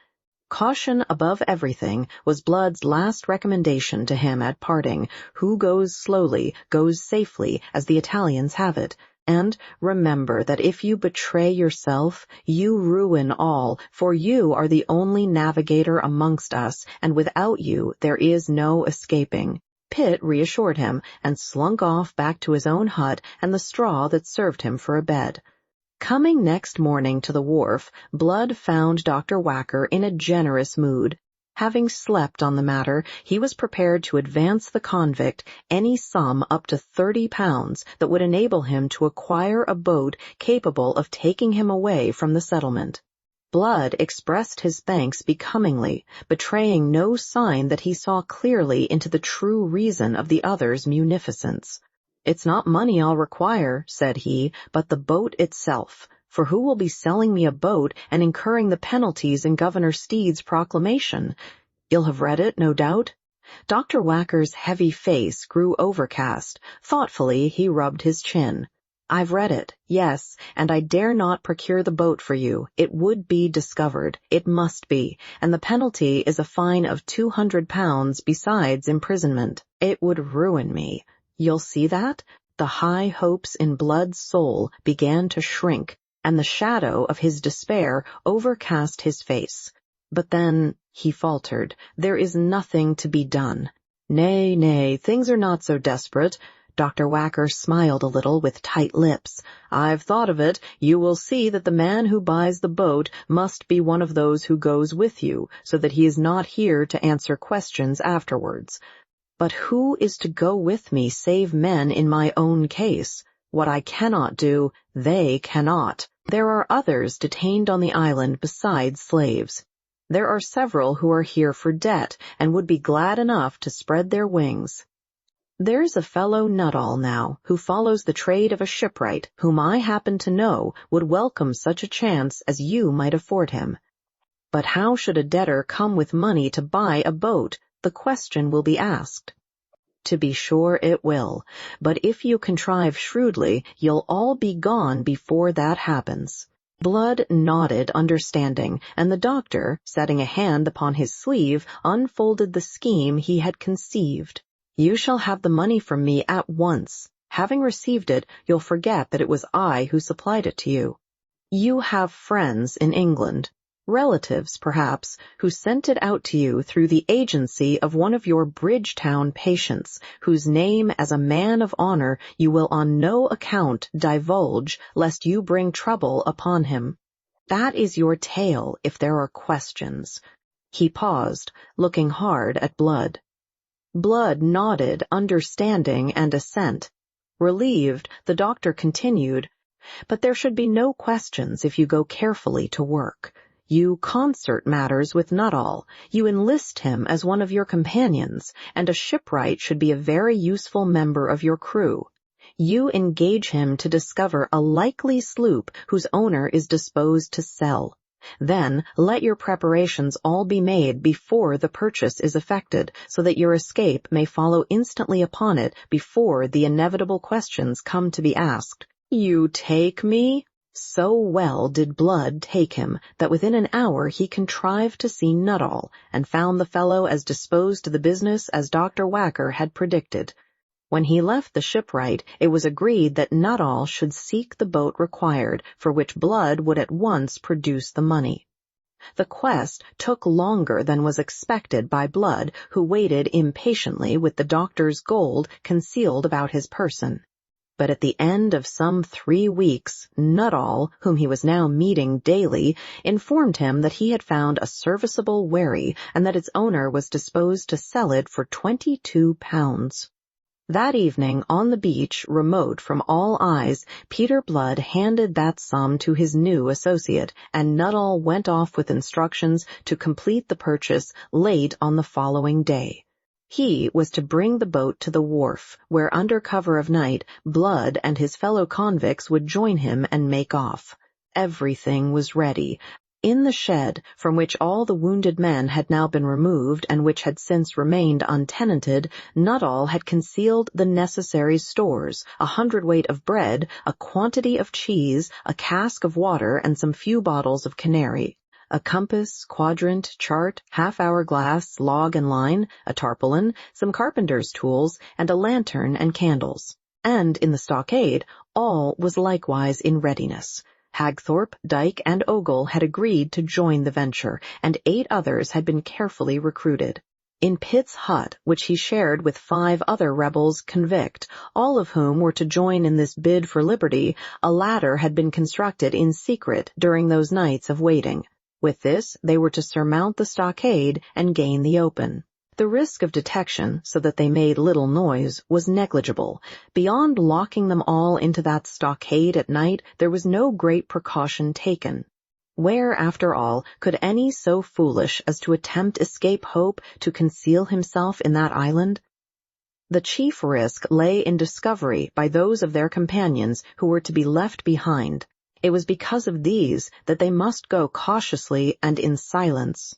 Caution above everything was Blood's last recommendation to him at parting. Who goes slowly goes safely, as the Italians have it. And remember that if you betray yourself, you ruin all, for you are the only navigator amongst us, and without you there is no escaping. Pitt reassured him, and slunk off back to his own hut and the straw that served him for a bed. Coming next morning to the wharf, Blood found Dr. Whacker in a generous mood. Having slept on the matter, he was prepared to advance the convict any sum up to £30 that would enable him to acquire a boat capable of taking him away from the settlement. Blood expressed his thanks becomingly, betraying no sign that he saw clearly into the true reason of the other's munificence. "It's not money I'll require," said he, "but the boat itself, for who will be selling me a boat and incurring the penalties in Governor Steed's proclamation? You'll have read it, no doubt?" Dr. Whacker's heavy face grew overcast. Thoughtfully he rubbed his chin. I've read it, yes, and I dare not procure the boat for you. It would be discovered. It must be, and the penalty is a fine of £200 besides imprisonment. It would ruin me. You'll see that? The high hopes in Blood's soul began to shrink, and the shadow of his despair overcast his face. But then he faltered. There is nothing to be done. Nay, nay, things are not so desperate. Dr. Whacker smiled a little with tight lips. I've thought of it. You will see that the man who buys the boat must be one of those who goes with you, so that he is not here to answer questions afterwards. But who is to go with me save men in my own case? What I cannot do, they cannot. There are others detained on the island besides slaves. There are several who are here for debt and would be glad enough to spread their wings. There's a fellow Nuttall now, who follows the trade of a shipwright, whom I happen to know would welcome such a chance as you might afford him. But how should a debtor come with money to buy a boat? The question will be asked. To be sure it will, but if you contrive shrewdly, you'll all be gone before that happens. Blood nodded understanding, and the doctor, setting a hand upon his sleeve, unfolded the scheme he had conceived. You shall have the money from me at once. Having received it, you'll forget that it was I who supplied it to you. You have friends in England, relatives, perhaps, who sent it out to you through the agency of one of your Bridgetown patients, whose name as a man of honor you will on no account divulge, lest you bring trouble upon him. That is your tale, if there are questions. He paused, looking hard at Blood. Blood nodded, understanding and assent. Relieved, the doctor continued, "But there should be no questions if you go carefully to work. You concert matters with Nuttall. You enlist him as one of your companions, and a shipwright should be a very useful member of your crew. You engage him to discover a likely sloop whose owner is disposed to sell. Then let your preparations all be made before the purchase is effected, so that your escape may follow instantly upon it before the inevitable questions come to be asked. You take me?" So well did Blood take him that within an hour he contrived to see Nuttall, and found the fellow as disposed to the business as Dr. Whacker had predicted. When he left the shipwright, it was agreed that Nuttall should seek the boat required, for which Blood would at once produce the money. The quest took longer than was expected by Blood, who waited impatiently with the doctor's gold concealed about his person. But at the end of some 3 weeks, Nuttall, whom he was now meeting daily, informed him that he had found a serviceable wherry, and that its owner was disposed to sell it for £22. That evening, on the beach, remote from all eyes, Peter Blood handed that sum to his new associate, and Nuttall went off with instructions to complete the purchase late on the following day. He was to bring the boat to the wharf, where under cover of night, Blood and his fellow convicts would join him and make off. Everything was ready. In the shed, from which all the wounded men had now been removed and which had since remained untenanted, Nuttall had concealed the necessary stores, 100 weight of bread, a quantity of cheese, a cask of water, and some few bottles of canary. A compass, quadrant, chart, half-hour glass, log and line, a tarpaulin, some carpenter's tools, and a lantern and candles. And in the stockade, all was likewise in readiness. Hagthorpe, Dyke, and Ogle had agreed to join the venture, and 8 others had been carefully recruited. In Pitt's hut, which he shared with 5 other rebels convict, all of whom were to join in this bid for liberty, a ladder had been constructed in secret during those nights of waiting. With this, they were to surmount the stockade and gain the open. The risk of detection, so that they made little noise, was negligible. Beyond locking them all into that stockade at night, there was no great precaution taken. Where, after all, could any so foolish as to attempt escape hope to conceal himself in that island? The chief risk lay in discovery by those of their companions who were to be left behind. It was because of these that they must go cautiously and in silence.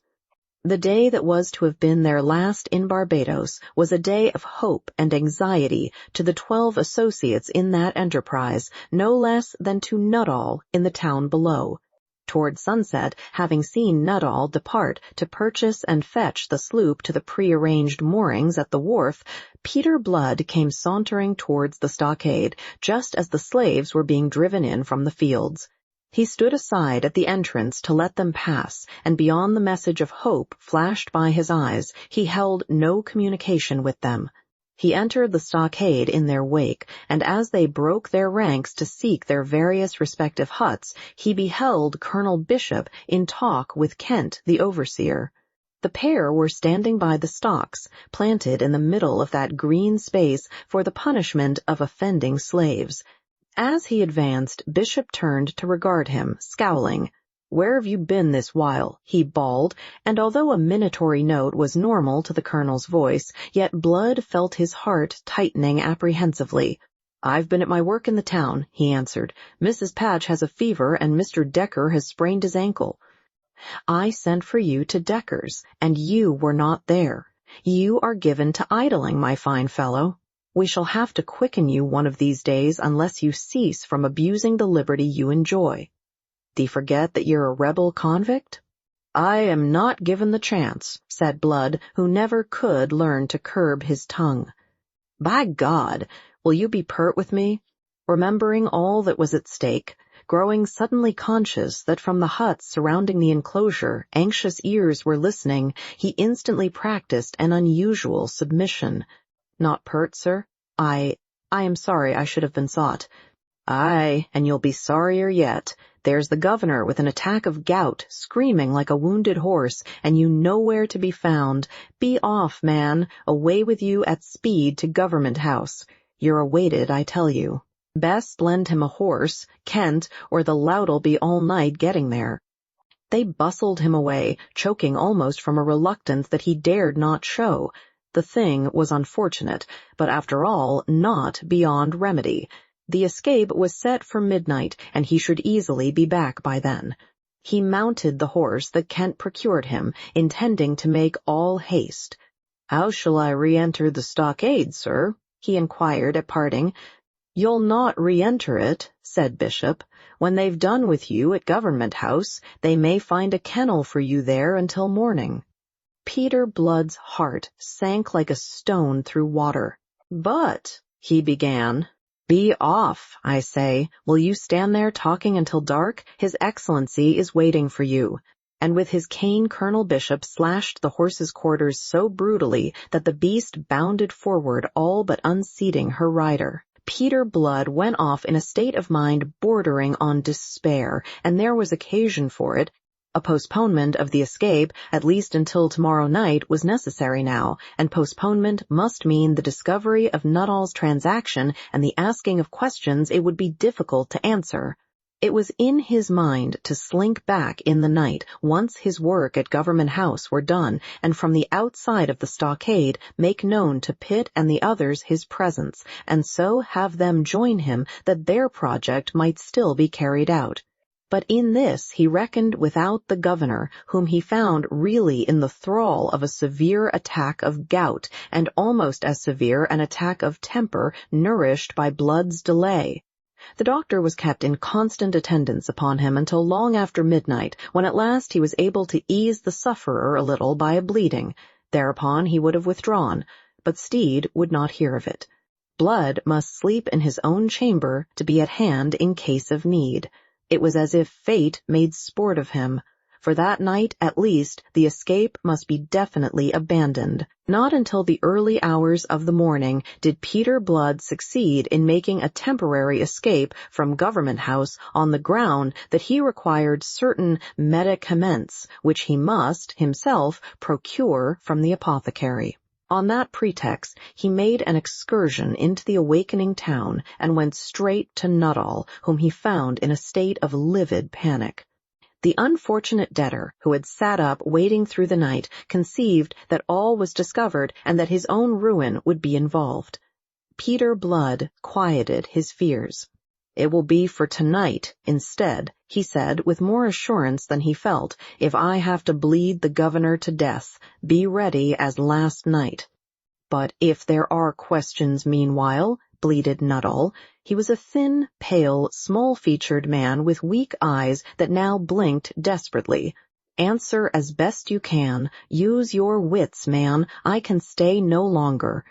The day that was to have been their last in Barbados was a day of hope and anxiety to the 12 associates in that enterprise, no less than to Nuttall in the town below. Toward sunset, having seen Nuttall depart to purchase and fetch the sloop to the prearranged moorings at the wharf, Peter Blood came sauntering towards the stockade, just as the slaves were being driven in from the fields. He stood aside at the entrance to let them pass, and beyond the message of hope flashed by his eyes, he held no communication with them. He entered the stockade in their wake, and as they broke their ranks to seek their various respective huts, he beheld Colonel Bishop in talk with Kent, the overseer. The pair were standing by the stocks, planted in the middle of that green space for the punishment of offending slaves. As he advanced, Bishop turned to regard him, scowling. "Where have you been this while?" he bawled, and although a minatory note was normal to the colonel's voice, yet Blood felt his heart tightening apprehensively. "I've been at my work in the town," he answered. "Mrs. Patch has a fever, and Mr. Decker has sprained his ankle." "I sent for you to Decker's, and you were not there. You are given to idling, my fine fellow. We shall have to quicken you one of these days unless you cease from abusing the liberty you enjoy. Do you forget that you're a rebel convict?" "I am not given the chance," said Blood, who never could learn to curb his tongue. "By God, will you be pert with me?" Remembering all that was at stake, growing suddenly conscious that from the huts surrounding the enclosure anxious ears were listening, he instantly practiced an unusual submission. "Not pert, sir? I am sorry I should have been sought." "Aye, and you'll be sorrier yet. There's the governor with an attack of gout, screaming like a wounded horse, and you nowhere to be found. Be off, man, away with you at speed to Government House. You're awaited, I tell you. Best lend him a horse, Kent, or the lout'll be all night getting there." They bustled him away, choking almost from a reluctance that he dared not show. The thing was unfortunate, but after all, not beyond remedy. The escape was set for midnight, and he should easily be back by then. He mounted the horse that Kent procured him, intending to make all haste. "How shall I re-enter the stockade, sir?" he inquired at parting. "You'll not re-enter it," said Bishop. "When they've done with you at Government House, they may find a kennel for you there until morning." Peter Blood's heart sank like a stone through water. "But," he began. "Be off, I say. Will you stand there talking until dark? His Excellency is waiting for you." And with his cane Colonel Bishop slashed the horse's quarters so brutally that the beast bounded forward, all but unseating her rider. Peter Blood went off in a state of mind bordering on despair, and there was occasion for it. A postponement of the escape, at least until tomorrow night, was necessary now, and postponement must mean the discovery of Nuttall's transaction and the asking of questions it would be difficult to answer. It was in his mind to slink back in the night, once his work at Government House were done, and from the outside of the stockade make known to Pitt and the others his presence, and so have them join him that their project might still be carried out. But in this he reckoned without the governor, whom he found really in the thrall of a severe attack of gout, and almost as severe an attack of temper nourished by Blood's delay. The doctor was kept in constant attendance upon him until long after midnight, when at last he was able to ease the sufferer a little by a bleeding. Thereupon he would have withdrawn, but Steed would not hear of it. Blood must sleep in his own chamber to be at hand in case of need. It was as if fate made sport of him. For that night, at least, the escape must be definitely abandoned. Not until the early hours of the morning did Peter Blood succeed in making a temporary escape from Government House on the ground that he required certain medicaments, which he must, himself, procure from the apothecary. On that pretext, he made an excursion into the awakening town and went straight to Nuttall, whom he found in a state of livid panic. The unfortunate debtor, who had sat up waiting through the night, conceived that all was discovered and that his own ruin would be involved. Peter Blood quieted his fears. "It will be for tonight instead," he said with more assurance than he felt. "If I have to bleed the governor to death, be ready as last night." "But if there are questions meanwhile," bleated Nuttall. He was a thin, pale, small-featured man with weak eyes that now blinked desperately. "Answer as best you can. Use your wits, man. I can stay no longer."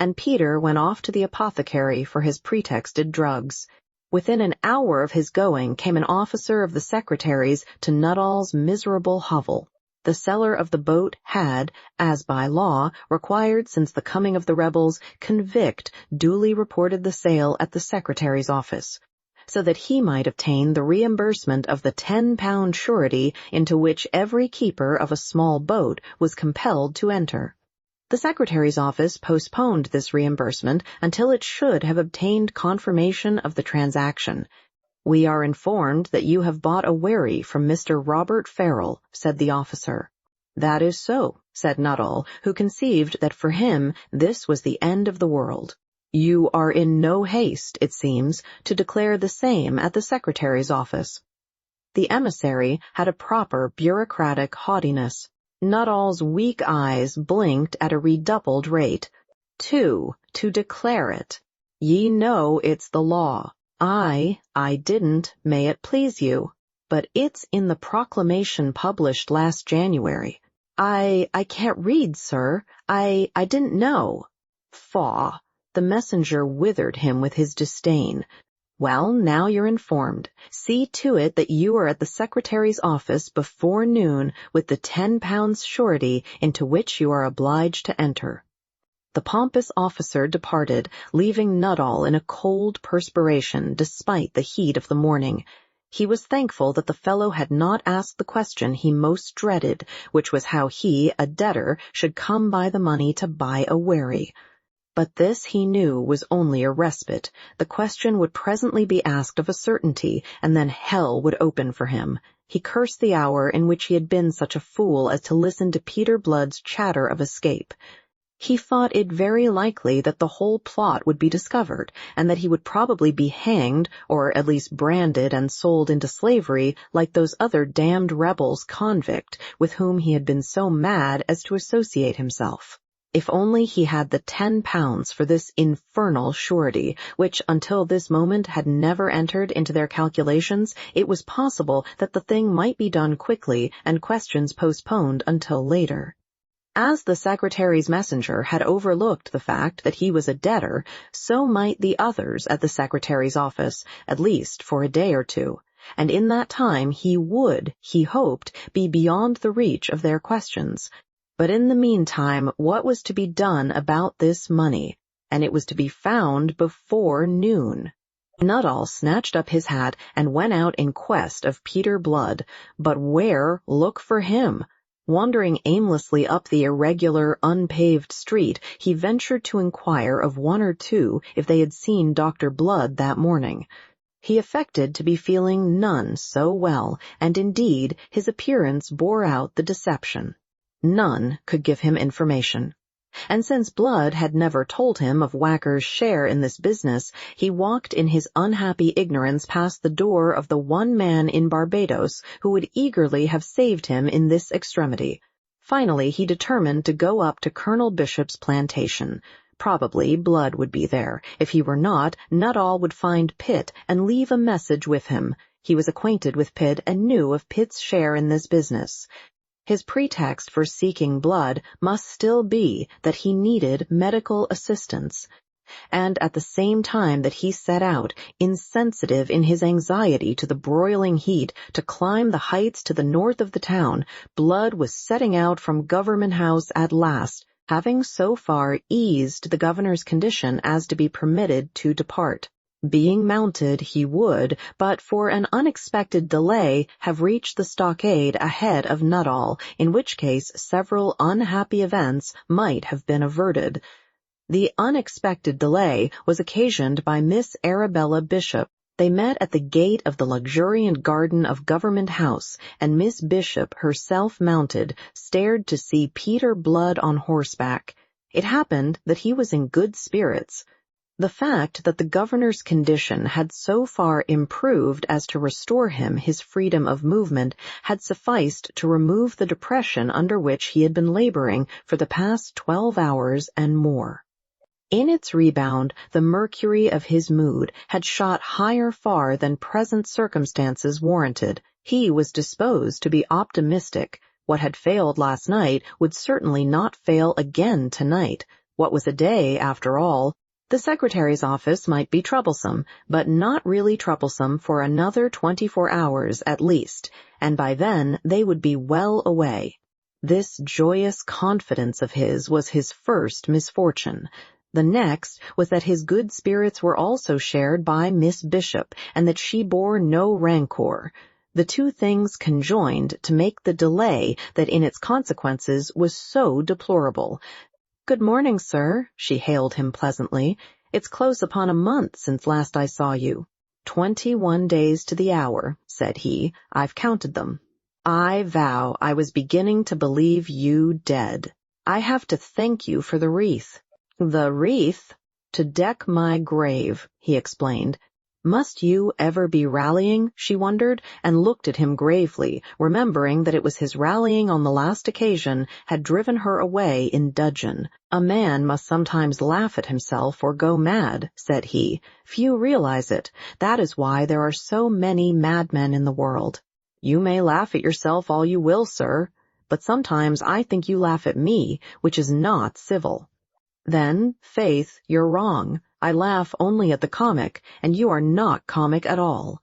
And Peter went off to the apothecary for his pretexted drugs. Within an hour of his going came an officer of the secretary's to Nuttall's miserable hovel. The seller of the boat had, as by law, required since the coming of the rebels, duly reported the sale at the secretary's office, so that he might obtain the reimbursement of the £10 surety into which every keeper of a small boat was compelled to enter. The secretary's office postponed this reimbursement until it should have obtained confirmation of the transaction. "We are informed that you have bought a wherry from Mr. Robert Farrell," said the officer. "That is so," said Nuttall, who conceived that for him this was the end of the world. "You are in no haste, it seems, to declare the same at the secretary's office." The emissary had a proper bureaucratic haughtiness. Nuttall's weak eyes blinked at a redoubled rate. "To declare it. Ye know it's the law. I didn't, may it please you. But it's in the proclamation published last January. I can't read, sir. I didn't know." "Faugh!" The messenger withered him with his disdain. "Well, now you're informed. See to it that you are at the secretary's office before noon with the £10 surety into which you are obliged to enter." The pompous officer departed, leaving Nuttall in a cold perspiration despite the heat of the morning. He was thankful that the fellow had not asked the question he most dreaded, which was how he, a debtor, should come by the money to buy a wherry. But this, he knew, was only a respite. The question would presently be asked of a certainty, and then hell would open for him. He cursed the hour in which he had been such a fool as to listen to Peter Blood's chatter of escape. He thought it very likely that the whole plot would be discovered, and that he would probably be hanged, or at least branded and sold into slavery like those other damned rebels convict with whom he had been so mad as to associate himself. If only he had the £10 for this infernal surety, which until this moment had never entered into their calculations, it was possible that the thing might be done quickly and questions postponed until later. As the secretary's messenger had overlooked the fact that he was a debtor, so might the others at the secretary's office, at least for a day or two, and in that time he would, he hoped, be beyond the reach of their questions. But in the meantime, what was to be done about this money? And it was to be found before noon. Nuttall snatched up his hat and went out in quest of Peter Blood. But where look for him? Wandering aimlessly up the irregular, unpaved street, he ventured to inquire of one or two if they had seen Dr. Blood that morning. He affected to be feeling none so well, and indeed his appearance bore out the deception. None could give him information. And since Blood had never told him of Whacker's share in this business, he walked in his unhappy ignorance past the door of the one man in Barbados who would eagerly have saved him in this extremity. Finally, he determined to go up to Colonel Bishop's plantation. Probably Blood would be there. If he were not, Nuttall would find Pitt and leave a message with him. He was acquainted with Pitt and knew of Pitt's share in this business. His pretext for seeking Blood must still be that he needed medical assistance. And at the same time that he set out, insensitive in his anxiety to the broiling heat, to climb the heights to the north of the town, Blood was setting out from Government House at last, having so far eased the governor's condition as to be permitted to depart. Being mounted, he would, but for an unexpected delay, have reached the stockade ahead of Nuttall, in which case several unhappy events might have been averted. The unexpected delay was occasioned by Miss Arabella Bishop. They met at the gate of the luxuriant garden of Government House, and Miss Bishop, herself mounted, stared to see Peter Blood on horseback. It happened that he was in good spirits. The fact that the governor's condition had so far improved as to restore him his freedom of movement had sufficed to remove the depression under which he had been laboring for the past 12 hours and more. In its rebound, the mercury of his mood had shot higher far than present circumstances warranted. He was disposed to be optimistic. What had failed last night would certainly not fail again tonight. What was a day, after all? The secretary's office might be troublesome, but not really troublesome for another 24 hours at least, and by then they would be well away. This joyous confidence of his was his first misfortune. The next was that his good spirits were also shared by Miss Bishop, and that she bore no rancor. The two things conjoined to make the delay that in its consequences was so deplorable. "Good morning, sir," she hailed him pleasantly. "It's close upon a month since last I saw you." 21 days to the hour," said he. "I've counted them. I vow I was beginning to believe you dead. I have to thank you for the wreath." "The wreath?" "To deck my grave," he explained. Must you ever be rallying, she wondered, and looked at him gravely, remembering that it was his rallying on the last occasion had driven her away in dudgeon. "A man must sometimes laugh at himself or go mad," said he. "Few realize it. That is why there are so many madmen in the world." "You may laugh at yourself all you will, sir, but sometimes I think you laugh at me, which is not civil." "Then, faith, you're wrong. I laugh only at the comic, and you are not comic at all."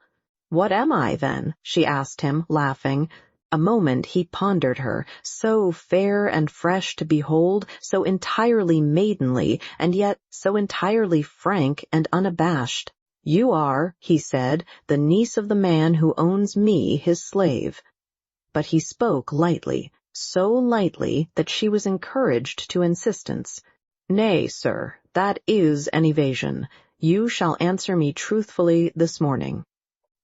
"What am I, then?" she asked him, laughing. A moment he pondered her, so fair and fresh to behold, so entirely maidenly, and yet so entirely frank and unabashed. "You are," he said, "the niece of the man who owns me, his slave." But he spoke lightly, so lightly that she was encouraged to insistence. "Nay, sir, that is an evasion. You shall answer me truthfully this morning."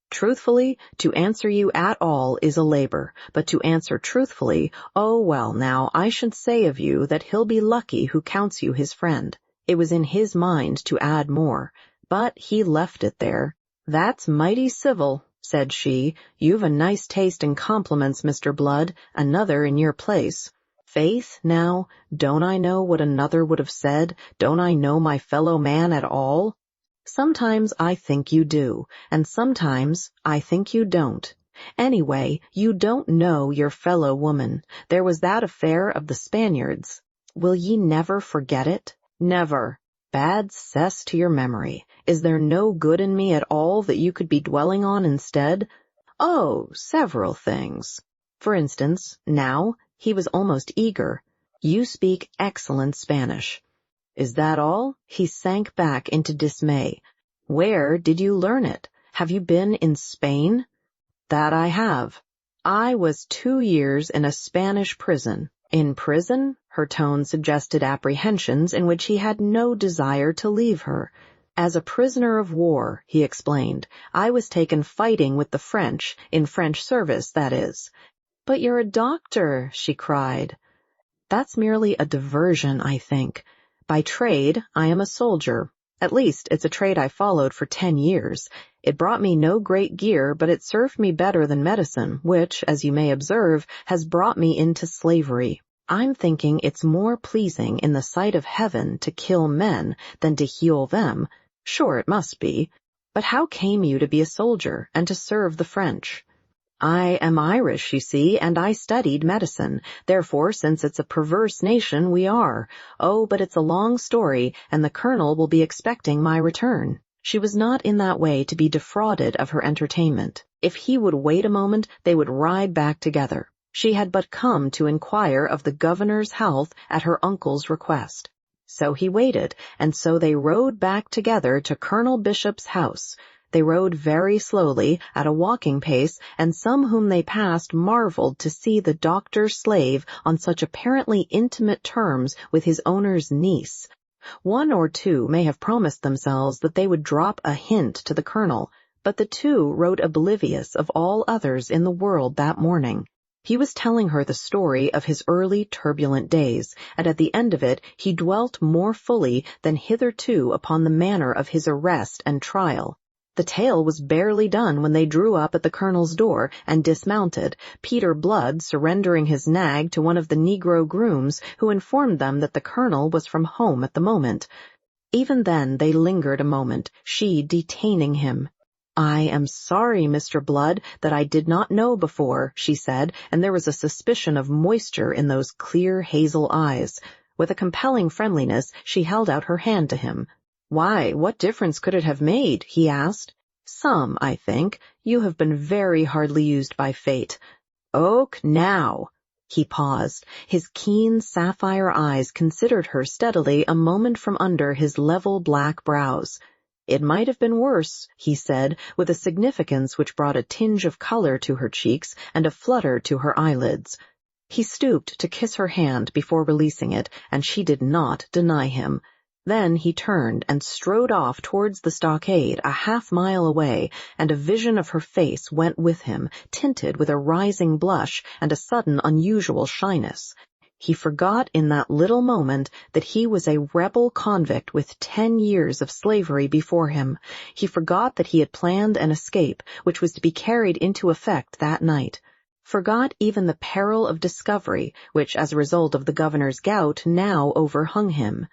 "Truthfully, to answer you at all is a labor, but to answer truthfully, oh well now, I should say of you that he'll be lucky who counts you his friend." It was in his mind to add more, but he left it there. "That's mighty civil," said she. "You've a nice taste in compliments, Mr. Blood, another in your place." "Faith, now, don't I know what another would have said? Don't I know my fellow man at all?" "Sometimes I think you do, and sometimes I think you don't. Anyway, you don't know your fellow woman. There was that affair of the Spaniards. Will ye never forget it?" "Never." "Bad cess to your memory. Is there no good in me at all that you could be dwelling on instead?" "Oh, several things." "For instance, now?" He was almost eager. "You speak excellent Spanish." "Is that all?" He sank back into dismay. "Where did you learn it? Have you been in Spain?" "That I have. I was 2 years in a Spanish prison." "In prison?" Her tone suggested apprehensions in which he had no desire to leave her. "As a prisoner of war," he explained. "I was taken fighting with the French, in French service, that is." "But you're a doctor," she cried. "That's merely a diversion, I think. By trade, I am a soldier. At least, it's a trade I followed for 10 years. It brought me no great gear, but it served me better than medicine, which, as you may observe, has brought me into slavery. I'm thinking it's more pleasing in the sight of heaven to kill men than to heal them. Sure, it must be. But how came you to be a soldier and to serve the French?" "I am Irish, you see, and I studied medicine. Therefore, since it's a perverse nation, we are. Oh, but it's a long story, and the colonel will be expecting my return." She was not in that way to be defrauded of her entertainment. If he would wait a moment, they would ride back together. She had but come to inquire of the governor's health at her uncle's request. So he waited, and so they rode back together to Colonel Bishop's house. They rode very slowly, at a walking pace, and some whom they passed marveled to see the doctor's slave on such apparently intimate terms with his owner's niece. One or two may have promised themselves that they would drop a hint to the colonel, but the two rode oblivious of all others in the world that morning. He was telling her the story of his early turbulent days, and at the end of it he dwelt more fully than hitherto upon the manner of his arrest and trial. The tale was barely done when they drew up at the colonel's door and dismounted, Peter Blood surrendering his nag to one of the negro grooms, who informed them that the colonel was from home at the moment. Even then they lingered a moment, she detaining him. "I am sorry, Mr. Blood, that I did not know before," she said, and there was a suspicion of moisture in those clear hazel eyes. With a compelling friendliness, she held out her hand to him. "Why, what difference could it have made?" he asked. "Some, I think. You have been very hardly used by fate." "Och, now!" He paused. His keen sapphire eyes considered her steadily a moment from under his level black brows. "It might have been worse," he said, with a significance which brought a tinge of color to her cheeks and a flutter to her eyelids. He stooped to kiss her hand before releasing it, and she did not deny him. Then he turned and strode off towards the stockade, a half-mile away, and a vision of her face went with him, tinted with a rising blush and a sudden unusual shyness. He forgot in that little moment that he was a rebel convict with 10 years of slavery before him. He forgot that he had planned an escape, which was to be carried into effect that night. Forgot even the peril of discovery, which, as a result of the governor's gout, now overhung him.